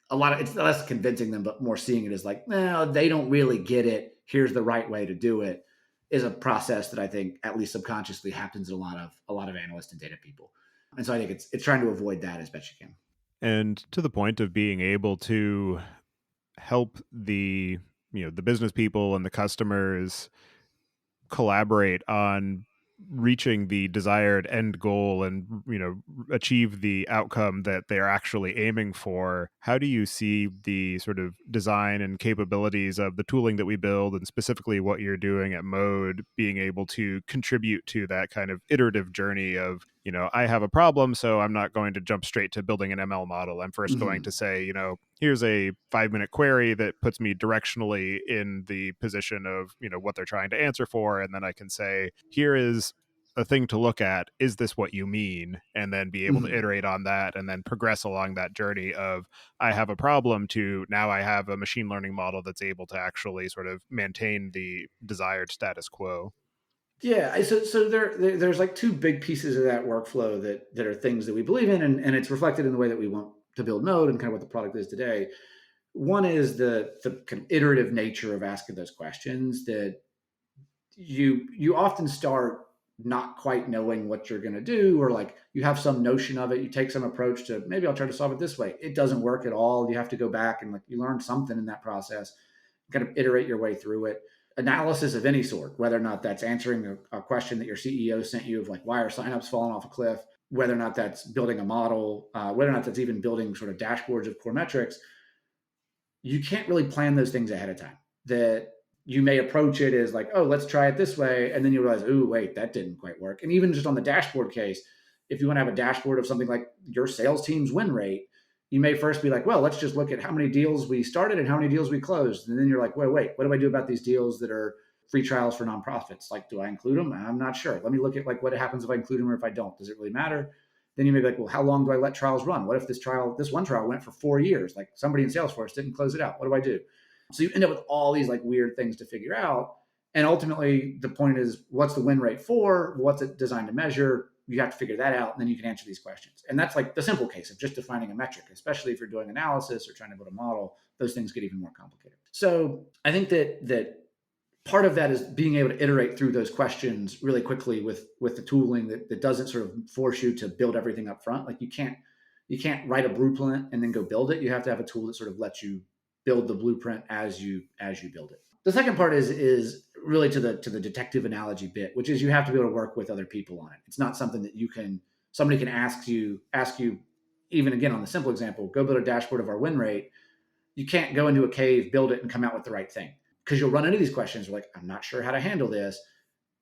a lot of it's less convincing them, but more seeing it as like, no, they don't really get it. Here's the right way to do it is a process that I think at least subconsciously happens in a lot of analysts and data people. And so I think it's trying to avoid that as best you can. And to the point of being able to help the business people and the customers collaborate on reaching the desired end goal and achieve the outcome that they're actually aiming for. How do you see the sort of design and capabilities of the tooling that we build, and specifically what you're doing at Mode, being able to contribute to that kind of iterative journey of, I have a problem, so I'm not going to jump straight to building an ML model. I'm first going to Mm-hmm. say, here's a 5-minute query that puts me directionally in the position of, what they're trying to answer for. And then I can say, here is a thing to look at. Is this what you mean? And then be able to Mm-hmm. iterate on that and then progress along that journey of, I have a problem, to now I have a machine learning model that's able to actually sort of maintain the desired status quo. Yeah, so there's like two big pieces of that workflow that are things that we believe in, and it's reflected in the way that we want to build Node and kind of what the product is today. One is the kind of iterative nature of asking those questions that you often start not quite knowing what you're going to do, or like you have some notion of it, you take some approach to maybe I'll try to solve it this way, it doesn't work at all, you have to go back and like you learn something in that process, kind of iterate your way through it. Analysis of any sort, whether or not that's answering a question that your CEO sent you of like why are signups falling off a cliff, whether or not that's building a model, whether or not that's even building sort of dashboards of core metrics, you can't really plan those things ahead of time. That you may approach it as like, oh, let's try it this way. And then you realize, oh, wait, that didn't quite work. And even just on the dashboard case, if you want to have a dashboard of something like your sales team's win rate, you may first be like, well, let's just look at how many deals we started and how many deals we closed. And then you're like, wait, what do I do about these deals that are free trials for nonprofits? Like, do I include them? I'm not sure. Let me look at like what happens if I include them or if I don't. Does it really matter? Then you may be like, well, how long do I let trials run? What if this one trial went for 4 years? Like somebody in Salesforce didn't close it out. What do I do? So you end up with all these like weird things to figure out. And ultimately, the point is, what's the win rate for? What's it designed to measure? You have to figure that out, and then you can answer these questions. And that's like the simple case of just defining a metric, especially if you're doing analysis or trying to build a model. Those things get even more complicated. So I think that part of that is being able to iterate through those questions really quickly with the tooling that doesn't sort of force you to build everything up front. Like you can't write a blueprint and then go build it. You have to have a tool that sort of lets you build the blueprint as you build it. The second part is really to the detective analogy bit, which is you have to be able to work with other people on it. It's not something that somebody can ask you, even again on the simple example, go build a dashboard of our win rate. You can't go into a cave, build it, and come out with the right thing, because you'll run into these questions. You're like, I'm not sure how to handle this.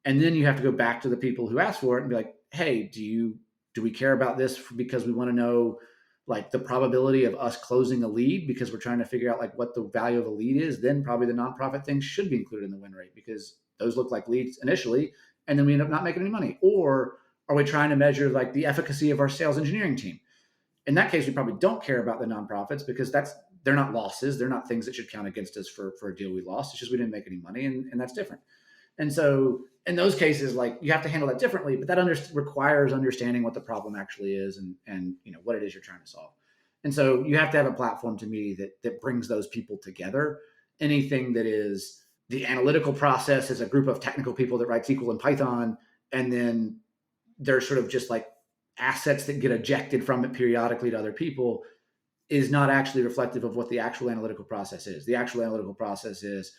And then you have to go back to the people who asked for it and be like, hey, do we care about this because we want to know like the probability of us closing a lead because we're trying to figure out like what the value of a lead is? Then probably the nonprofit thing should be included in the win rate because those look like leads initially, and then we end up not making any money. Or are we trying to measure like the efficacy of our sales engineering team? In that case, we probably don't care about the nonprofits because they're not losses. They're not things that should count against us for a deal we lost. It's just we didn't make any money, and that's different. And so in those cases, like you have to handle that differently, but that requires understanding what the problem actually is and what it is you're trying to solve. And so you have to have a platform to me that brings those people together. Anything that is the analytical process is a group of technical people that write SQL and Python, and then they're sort of just like assets that get ejected from it periodically to other people, is not actually reflective of what the actual analytical process is. The actual analytical process is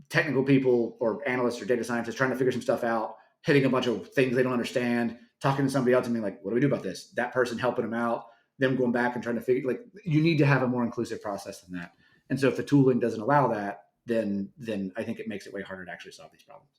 technical people or analysts or data scientists trying to figure some stuff out, hitting a bunch of things they don't understand, talking to somebody else and being like, what do we do about this? That person helping them out, them going back and trying to figure, like, you need to have a more inclusive process than that. And so if the tooling doesn't allow that, then I think it makes it way harder to actually solve these problems.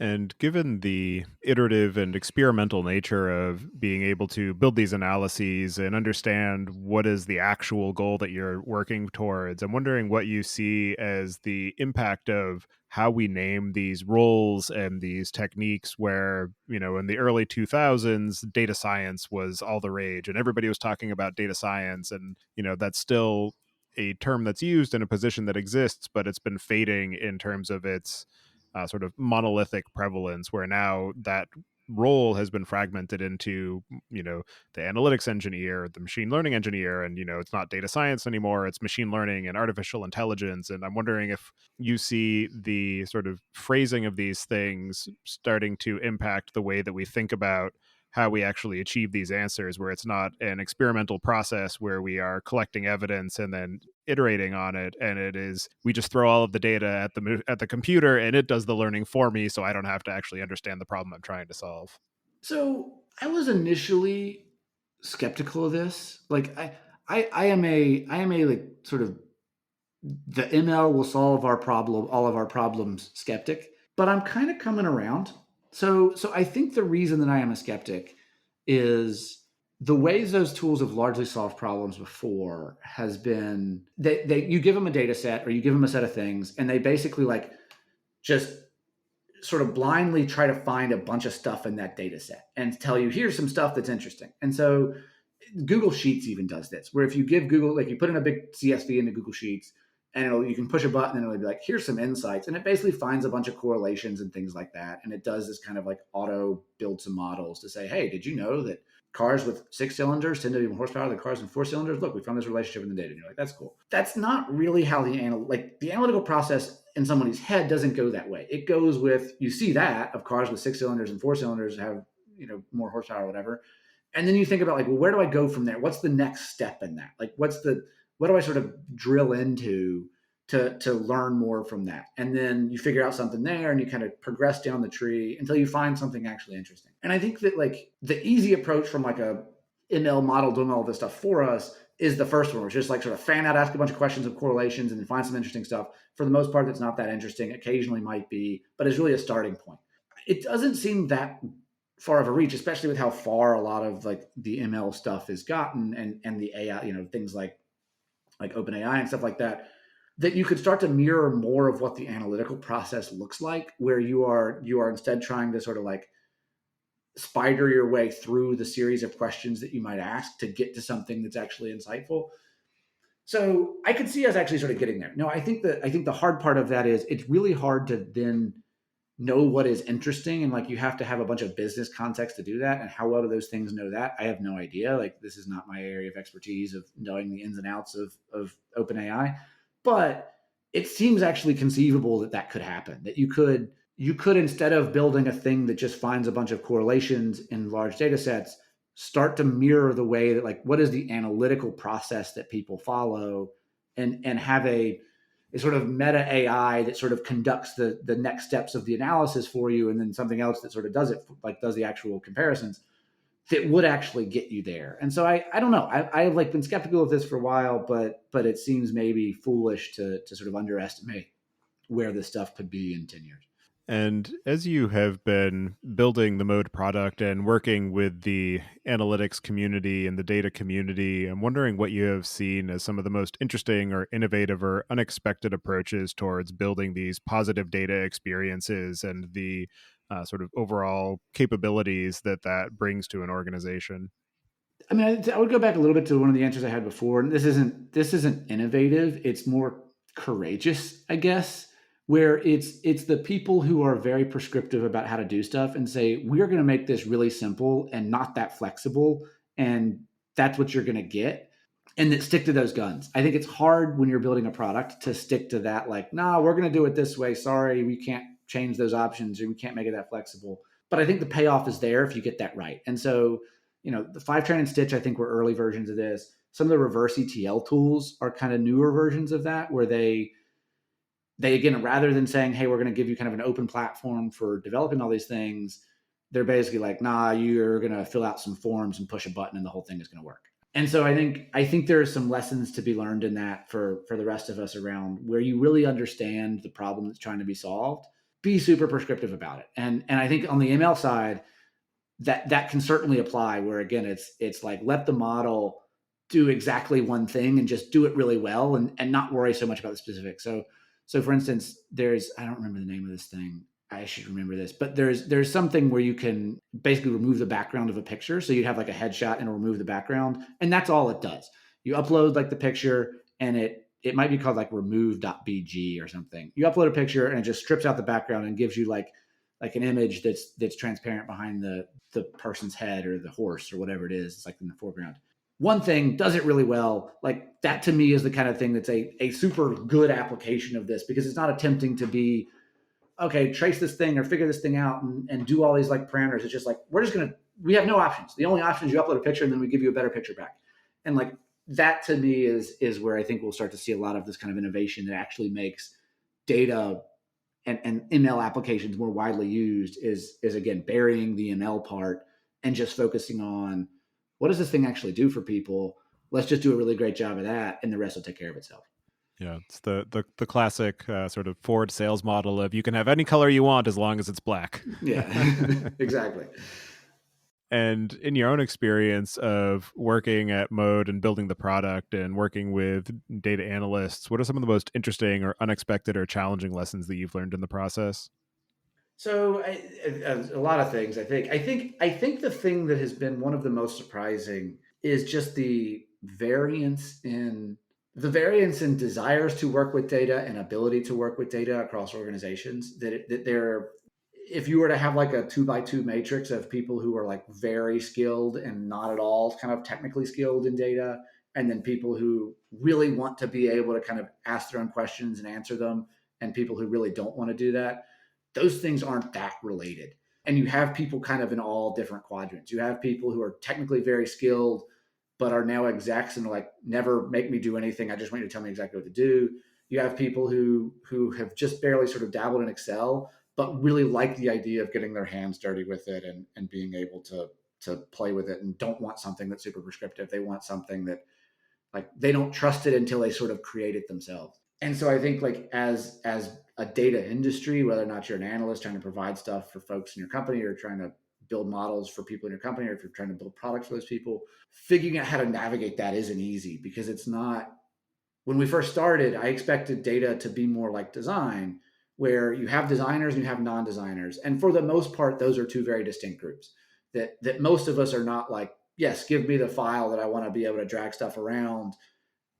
And given the iterative and experimental nature of being able to build these analyses and understand what is the actual goal that you're working towards, I'm wondering what you see as the impact of how we name these roles and these techniques where, in the early 2000s, data science was all the rage and everybody was talking about data science. And, that's still a term that's used in a position that exists, but it's been fading in terms of its sort of monolithic prevalence, where now that role has been fragmented into the analytics engineer, the machine learning engineer, and it's not data science anymore, it's machine learning and artificial intelligence. And I'm wondering if you see the sort of phrasing of these things starting to impact the way that we think about how we actually achieve these answers, where it's not an experimental process where we are collecting evidence and then iterating on it, and it is we just throw all of the data at the computer and it does the learning for me, so I don't have to actually understand the problem I'm trying to solve. So I was initially skeptical of this. Like I am a like sort of the ML will solve our problem, all of our problems skeptic, but I'm kind of coming around. So I think the reason that I am a skeptic is the ways those tools have largely solved problems before has been they you give them a data set or you give them a set of things and they basically like just sort of blindly try to find a bunch of stuff in that data set and tell you here's some stuff that's interesting. And so Google Sheets even does this, where if you give Google, like you put in a big CSV into Google Sheets, and you can push a button and it'll be like, here's some insights. And it basically finds a bunch of correlations and things like that. And it does this kind of like auto build some models to say, hey, did you know that cars with 6 cylinders tend to be more horsepower than cars with 4 cylinders? Look, we found this relationship in the data. And you're like, that's cool. That's not really how the analytical process in somebody's head doesn't go that way. It goes with, you see that of cars with 6 cylinders and 4 cylinders have, more horsepower or whatever. And then you think about like, well, where do I go from there? What's the next step in that? Like, what do I sort of drill into to learn more from that? And then you figure out something there and you kind of progress down the tree until you find something actually interesting. And I think that like the easy approach from like a ML model doing all this stuff for us is the first one, which is just like sort of fan out, ask a bunch of questions of correlations and then find some interesting stuff. For the most part, that's not that interesting. Occasionally might be, but it's really a starting point. It doesn't seem that far of a reach, especially with how far a lot of like the ML stuff has gotten and the AI, things like OpenAI and stuff like that, that you could start to mirror more of what the analytical process looks like, where you are instead trying to sort of like spider your way through the series of questions that you might ask to get to something that's actually insightful. So I could see us actually sort of getting there. No, I think the hard part of that is it's really hard to then know what is interesting, and like you have to have a bunch of business context to do that. And how well do those things know that? I have no idea. Like this is not my area of expertise of knowing the ins and outs of OpenAI, but it seems actually conceivable that that could happen. That you could instead of building a thing that just finds a bunch of correlations in large data sets, start to mirror the way that like what is the analytical process that people follow, and have a a sort of meta AI that sort of conducts the next steps of the analysis for you, and then something else that sort of does it, like does the actual comparisons that would actually get you there. And so I don't know. I've like been skeptical of this for a while, but it seems maybe foolish to sort of underestimate where this stuff could be in 10 years. And as you have been building the Mode product and working with the analytics community and the data community, I'm wondering what you have seen as some of the most interesting or innovative or unexpected approaches towards building these positive data experiences and the sort of overall capabilities that that brings to an organization. I mean, I would go back a little bit to one of the answers I had before. And this isn't innovative. It's more courageous, I guess, where it's the people who are very prescriptive about how to do stuff and say, we're going to make this really simple and not that flexible. And that's what you're going to get. And that stick to those guns. I think it's hard when you're building a product to stick to that, like, nah, we're going to do it this way. Sorry, we can't change those options or we can't make it that flexible. But I think the payoff is there if you get that right. And so, the five train and stitch, I think, were early versions of this. Some of the reverse ETL tools are kind of newer versions of that, where they again, rather than saying, hey, we're going to give you kind of an open platform for developing all these things, they're basically like, nah, you're going to fill out some forms and push a button and the whole thing is going to work. And so I think there are some lessons to be learned in that for the rest of us around where you really understand the problem that's trying to be solved. Be super prescriptive about it. And I think on the ML side, that can certainly apply where again it's like let the model do exactly one thing and just do it really well and not worry so much about the specifics. So for instance, there's I don't remember the name of this thing. I should remember this, but there's something where you can basically remove the background of a picture. So you'd have like a headshot and it'll remove the background, and that's all it does. You upload like the picture, and it might be called like remove.bg or something. You upload a picture and it just strips out the background and gives you like an image that's transparent behind the person's head or the horse or whatever it is. It's like in the foreground. One thing does it really well. Like that to me is the kind of thing that's a super good application of this because it's not attempting to be, okay, trace this thing or figure this thing out and do all these like parameters. It's just like, we have no options. The only option is you upload a picture and then we give you a better picture back. And like that to me is where I think we'll start to see a lot of this kind of innovation that actually makes data and ML applications more widely used is again burying the ML part and just focusing on what does this thing actually do for people. Let's just do a really great job of that, and the rest will take care of itself. Yeah, it's the classic sort of Ford sales model of you can have any color you want as long as it's black. Yeah, exactly. And in your own experience of working at Mode and building the product and working with data analysts, what are some of the most interesting or unexpected or challenging lessons that you've learned in the process? So a lot of things. I think the thing that has been one of the most surprising is just the variance in desires to work with data and ability to work with data across organizations. That they're if you were to have like a 2 by 2 matrix of people who are like very skilled and not at all kind of technically skilled in data, and then people who really want to be able to kind of ask their own questions and answer them, and people who really don't want to do that, those things aren't that related. And you have people kind of in all different quadrants. You have people who are technically very skilled, but are now execs and like, never make me do anything. I just want you to tell me exactly what to do. You have people who have just barely sort of dabbled in Excel, but really like the idea of getting their hands dirty with it and being able to play with it and don't want something that's super prescriptive. They want something that like they don't trust it until they sort of create it themselves. And so I think like as a data industry, whether or not you're an analyst trying to provide stuff for folks in your company or trying to build models for people in your company, or if you're trying to build products for those people, figuring out how to navigate that isn't easy because it's not. When we first started, I expected data to be more like design, where you have designers and you have non-designers. And for the most part, those are two very distinct groups. That most of us are not like, yes, give me the file that I want to be able to drag stuff around.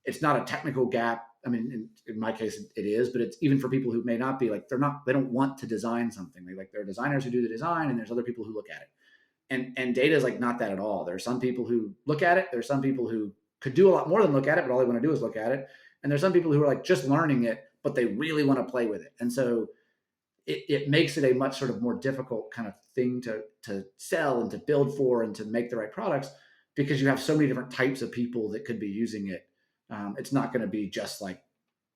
It's not a technical gap. I mean, in my case, it is, but it's even for people who may not be like, they don't want to design something. There are designers who do the design and there's other people who look at it. And data is like not that at all. There are some people who look at it. There's some people who could do a lot more than look at it, but all they want to do is look at it. And there's some people who are like just learning it, but they really want to play with it. And so it makes it a much sort of more difficult kind of thing to sell and to build for and to make the right products because you have so many different types of people that could be using it. It's not going to be just like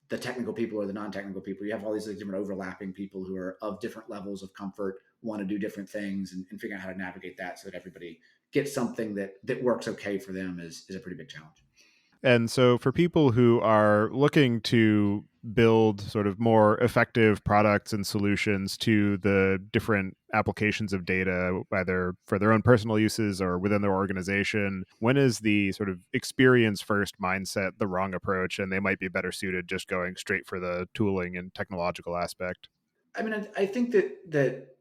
the technical people or the non-technical people. You have all these like, different overlapping people who are of different levels of comfort, want to do different things, and figuring out how to navigate that so that everybody gets something that works okay for them is a pretty big challenge. And so, for people who are looking to build sort of more effective products and solutions to the different applications of data, either for their own personal uses or within their organization, when is the sort of experience first mindset the wrong approach? And they might be better suited just going straight for the tooling and technological aspect. I mean, I think that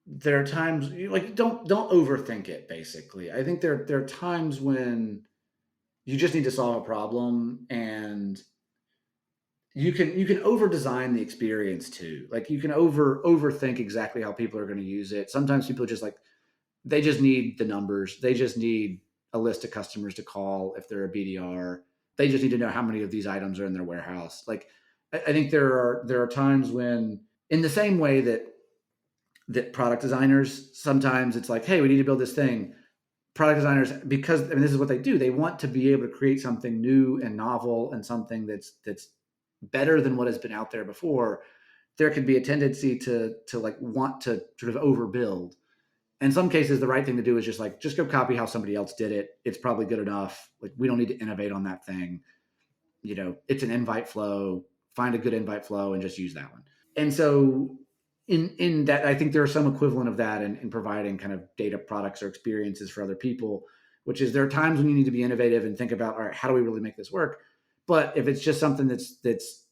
there are times like don't overthink it. Basically, I think there are times when you just need to solve a problem, and you can over design the experience too. Like you can overthink exactly how people are going to use it. Sometimes people just like they just need the numbers. They just need a list of customers to call if they're a BDR. They just need to know how many of these items are in their warehouse. Like I think there are times when, in the same way that product designers sometimes it's like, hey, we need to build this thing. Product designers, because I mean, this is what they do. They want to be able to create something new and novel and something that's better than what has been out there before. There can be a tendency to like want to sort of overbuild. In some cases, the right thing to do is just go copy how somebody else did it. It's probably good enough. Like we don't need to innovate on that thing. It's an invite flow. Find a good invite flow and just use that one. And so in that, I think there are some equivalent of that in providing kind of data products or experiences for other people, which is there are times when you need to be innovative and think about, all right, how do we really make this work? But if it's just something that's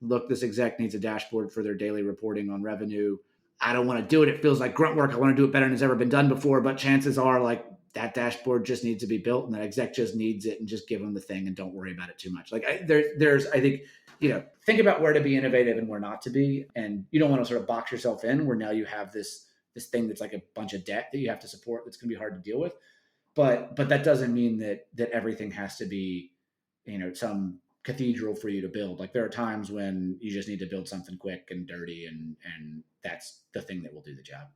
look, this exec needs a dashboard for their daily reporting on revenue. I don't want to do it. It feels like grunt work. I want to do it better than it's ever been done before. But chances are, like that dashboard just needs to be built, and that exec just needs it, and just give them the thing and don't worry about it too much. Like there's, I think, think about where to be innovative and where not to be, and you don't want to sort of box yourself in where now you have this thing that's like a bunch of debt that you have to support that's going to be hard to deal with. But that doesn't mean that everything has to be, some cathedral for you to build. Like there are times when you just need to build something quick and dirty, and that's the thing that will do the job.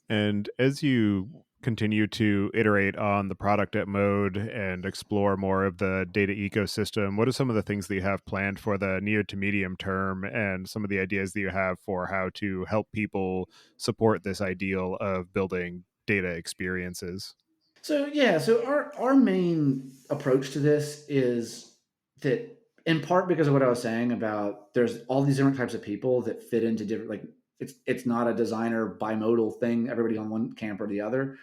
And as you continue to iterate on the product at Mode and explore more of the data ecosystem, what are some of the things that you have planned for the near to medium term and some of the ideas that you have for how to help people support this ideal of building data experiences? So yeah, so our main approach to this is that, in part because of what I was saying about there's all these different types of people that fit into different, like it's not a designer bimodal thing, everybody on one camp or the other.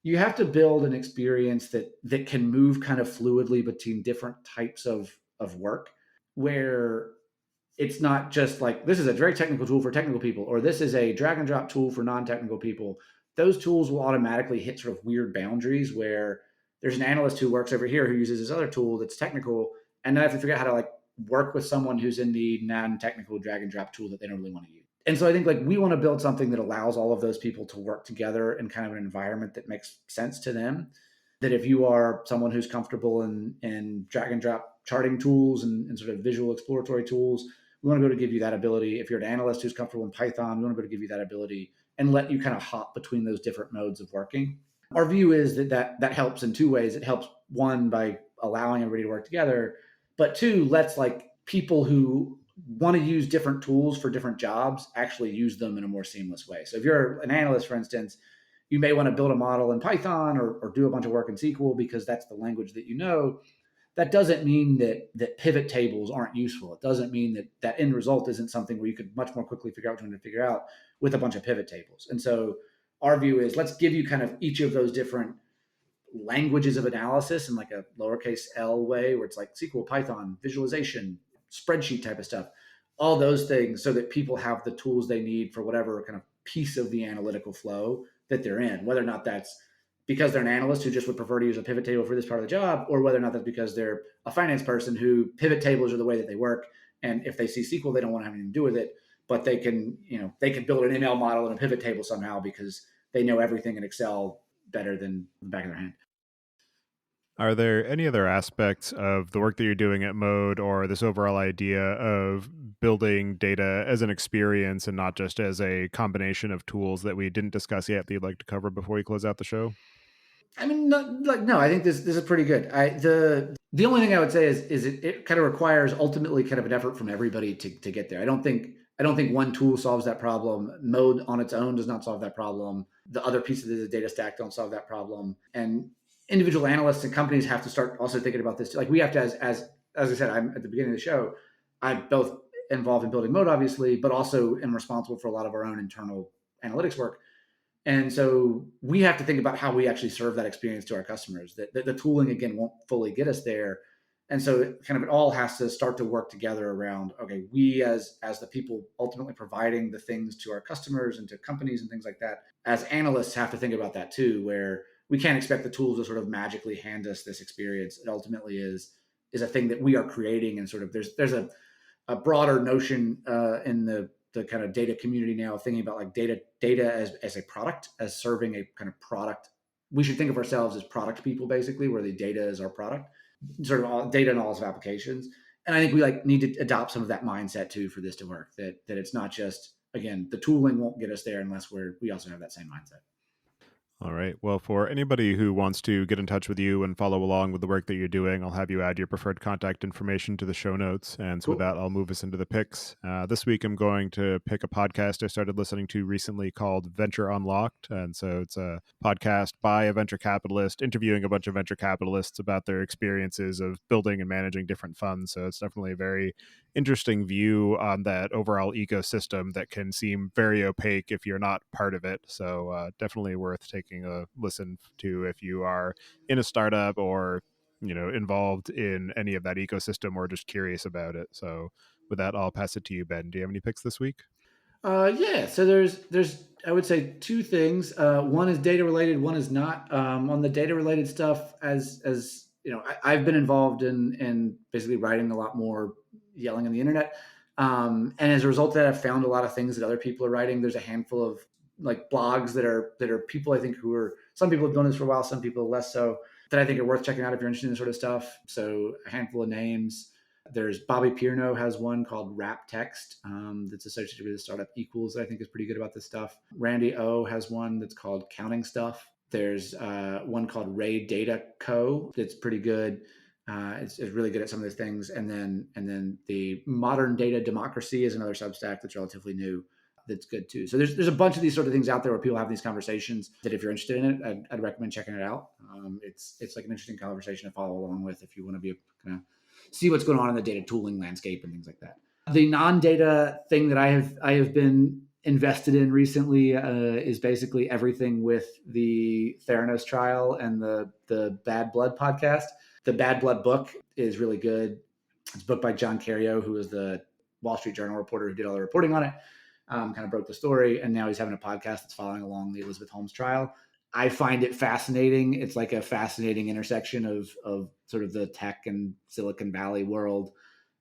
You have to build an experience that can move kind of fluidly between different types of work, where it's not just like this is a very technical tool for technical people, or this is a drag and drop tool for non-technical people. Those tools will automatically hit sort of weird boundaries where there's an analyst who works over here who uses this other tool that's technical, and then I have to figure out how to like work with someone who's in the non-technical drag and drop tool that they don't really want to use. And so I think like we want to build something that allows all of those people to work together in kind of an environment that makes sense to them. That if you are someone who's comfortable in drag and drop charting tools and sort of visual exploratory tools, we want to be able to give you that ability. If you're an analyst who's comfortable in Python, we want to be able to give you that ability and let you kind of hop between those different modes of working. Our view is that helps in two ways. It helps, one, by allowing everybody to work together, but two, lets like people who want to use different tools for different jobs actually use them in a more seamless way. So if you're an analyst, for instance, you may want to build a model in Python or do a bunch of work in SQL because that's the language that you know. That doesn't mean that pivot tables aren't useful. It doesn't mean that end result isn't something where you could much more quickly figure out what you want to figure out with a bunch of pivot tables. And so our view is let's give you kind of each of those different languages of analysis in like a lowercase l way where it's like SQL, Python, visualization, spreadsheet type of stuff, all those things so that people have the tools they need for whatever kind of piece of the analytical flow that they're in, whether or not that's because they're an analyst who just would prefer to use a pivot table for this part of the job, or whether or not that's because they're a finance person who pivot tables are the way that they work. And if they see SQL, they don't want to have anything to do with it, but they can build an ML model in a pivot table somehow because they know everything in Excel better than the back of their hand. Are there any other aspects of the work that you're doing at Mode or this overall idea of building data as an experience and not just as a combination of tools that we didn't discuss yet that you'd like to cover before we close out the show? I mean, no. I think this is pretty good. The only thing I would say is it kind of requires ultimately kind of an effort from everybody to get there. I don't think one tool solves that problem. Mode on its own does not solve that problem. The other pieces of the data stack don't solve that problem. And individual analysts and companies have to start also thinking about this. Like we have to, as I said, I'm at the beginning of the show. I'm both involved in building Mode, obviously, but also am responsible for a lot of our own internal analytics work. And so we have to think about how we actually serve that experience to our customers. That the tooling again won't fully get us there, and so kind of it all has to start to work together around. Okay, we as the people ultimately providing the things to our customers and to companies and things like that, as analysts have to think about that too. Where we can't expect the tools to sort of magically hand us this experience. It ultimately is a thing that we are creating, and sort of there's a broader notion in the kind of data community now, thinking about like data as a product, as serving a kind of product. We should think of ourselves as product people, basically, where the data is our product, sort of all data and all its applications. And I think we like need to adopt some of that mindset too for this to work. That it's not just, again, the tooling won't get us there unless we also have that same mindset. All right. Well, for anybody who wants to get in touch with you and follow along with the work that you're doing, I'll have you add your preferred contact information to the show notes. And so with Cool. that, I'll move us into the picks. This week, I'm going to pick a podcast I started listening to recently called Venture Unlocked. And so it's a podcast by a venture capitalist interviewing a bunch of venture capitalists about their experiences of building and managing different funds. So it's definitely a very interesting view on that overall ecosystem that can seem very opaque if you're not part of it. So definitely worth taking a listen to if you are in a startup or involved in any of that ecosystem or just curious about it. So with that, I'll pass it to you, Ben. Do you have any picks this week? Yeah. So there's I would say two things. One is data related. One is not. On the data related stuff, as you know, I've been involved in basically writing a lot more, yelling on the internet, and as a result of that, I've found a lot of things that other people are writing. There's a handful of like blogs that are people I think who are, some people have done this for a while, some people less so, that I think are worth checking out if you're interested in this sort of stuff. So a handful of names. There's Bobby Pierno has one called Rap Text that's associated with the startup Equals that I think is pretty good about this stuff. Randy O has one that's called Counting Stuff. There's one called Ray Data Co. that's pretty good. It's really good at some of those things. And then the Modern Data Democracy is another Substack that's relatively new. That's good too. So there's a bunch of these sort of things out there where people have these conversations that if you're interested in it, I'd recommend checking it out. It's like an interesting conversation to follow along with if you want to be kind of see what's going on in the data tooling landscape and things like that. The non-data thing that I have been invested in recently is basically everything with the Theranos trial and the Bad Blood podcast. The Bad Blood book is really good. It's a book by John Carreyrou, who was the Wall Street Journal reporter who did all the reporting on it. Kind of broke the story, and now he's having a podcast that's following along the Elizabeth Holmes trial. I find it fascinating. It's like a fascinating intersection of sort of the tech and Silicon Valley world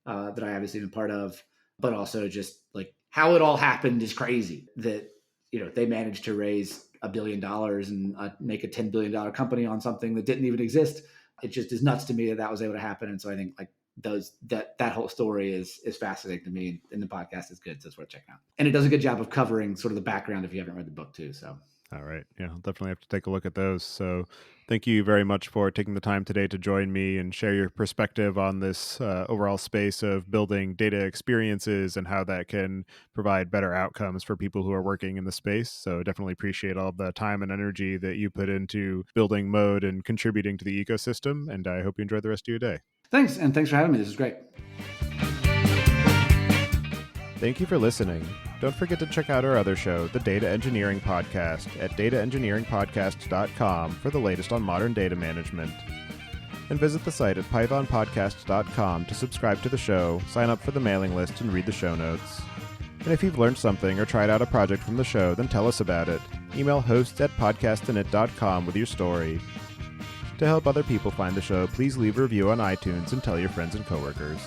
that I obviously been part of, but also just like how it all happened is crazy. That they managed to raise $1 billion and make a $10 billion company on something that didn't even exist. It just is nuts to me that was able to happen. And so I think like that whole story is fascinating to me, and the podcast is good, so it's worth checking out. And it does a good job of covering sort of the background if you haven't read the book too. So All right. Yeah, I'll definitely have to take a look at those. So thank you very much for taking the time today to join me and share your perspective on this overall space of building data experiences and how that can provide better outcomes for people who are working in the space. So definitely appreciate all the time and energy that you put into building Mode and contributing to the ecosystem. And I hope you enjoy the rest of your day. thanks, and thanks for having me. This is great. Thank you for listening. Don't forget to check out our other show, the Data Engineering Podcast, at dataengineeringpodcast.com for the latest on modern data management. And visit the site at pythonpodcast.com to subscribe to the show, sign up for the mailing list, and read the show notes. And if you've learned something or tried out a project from the show, then tell us about it. Email hosts@podcastinit.com with your story. To help other people find the show, please leave a review on iTunes and tell your friends and coworkers.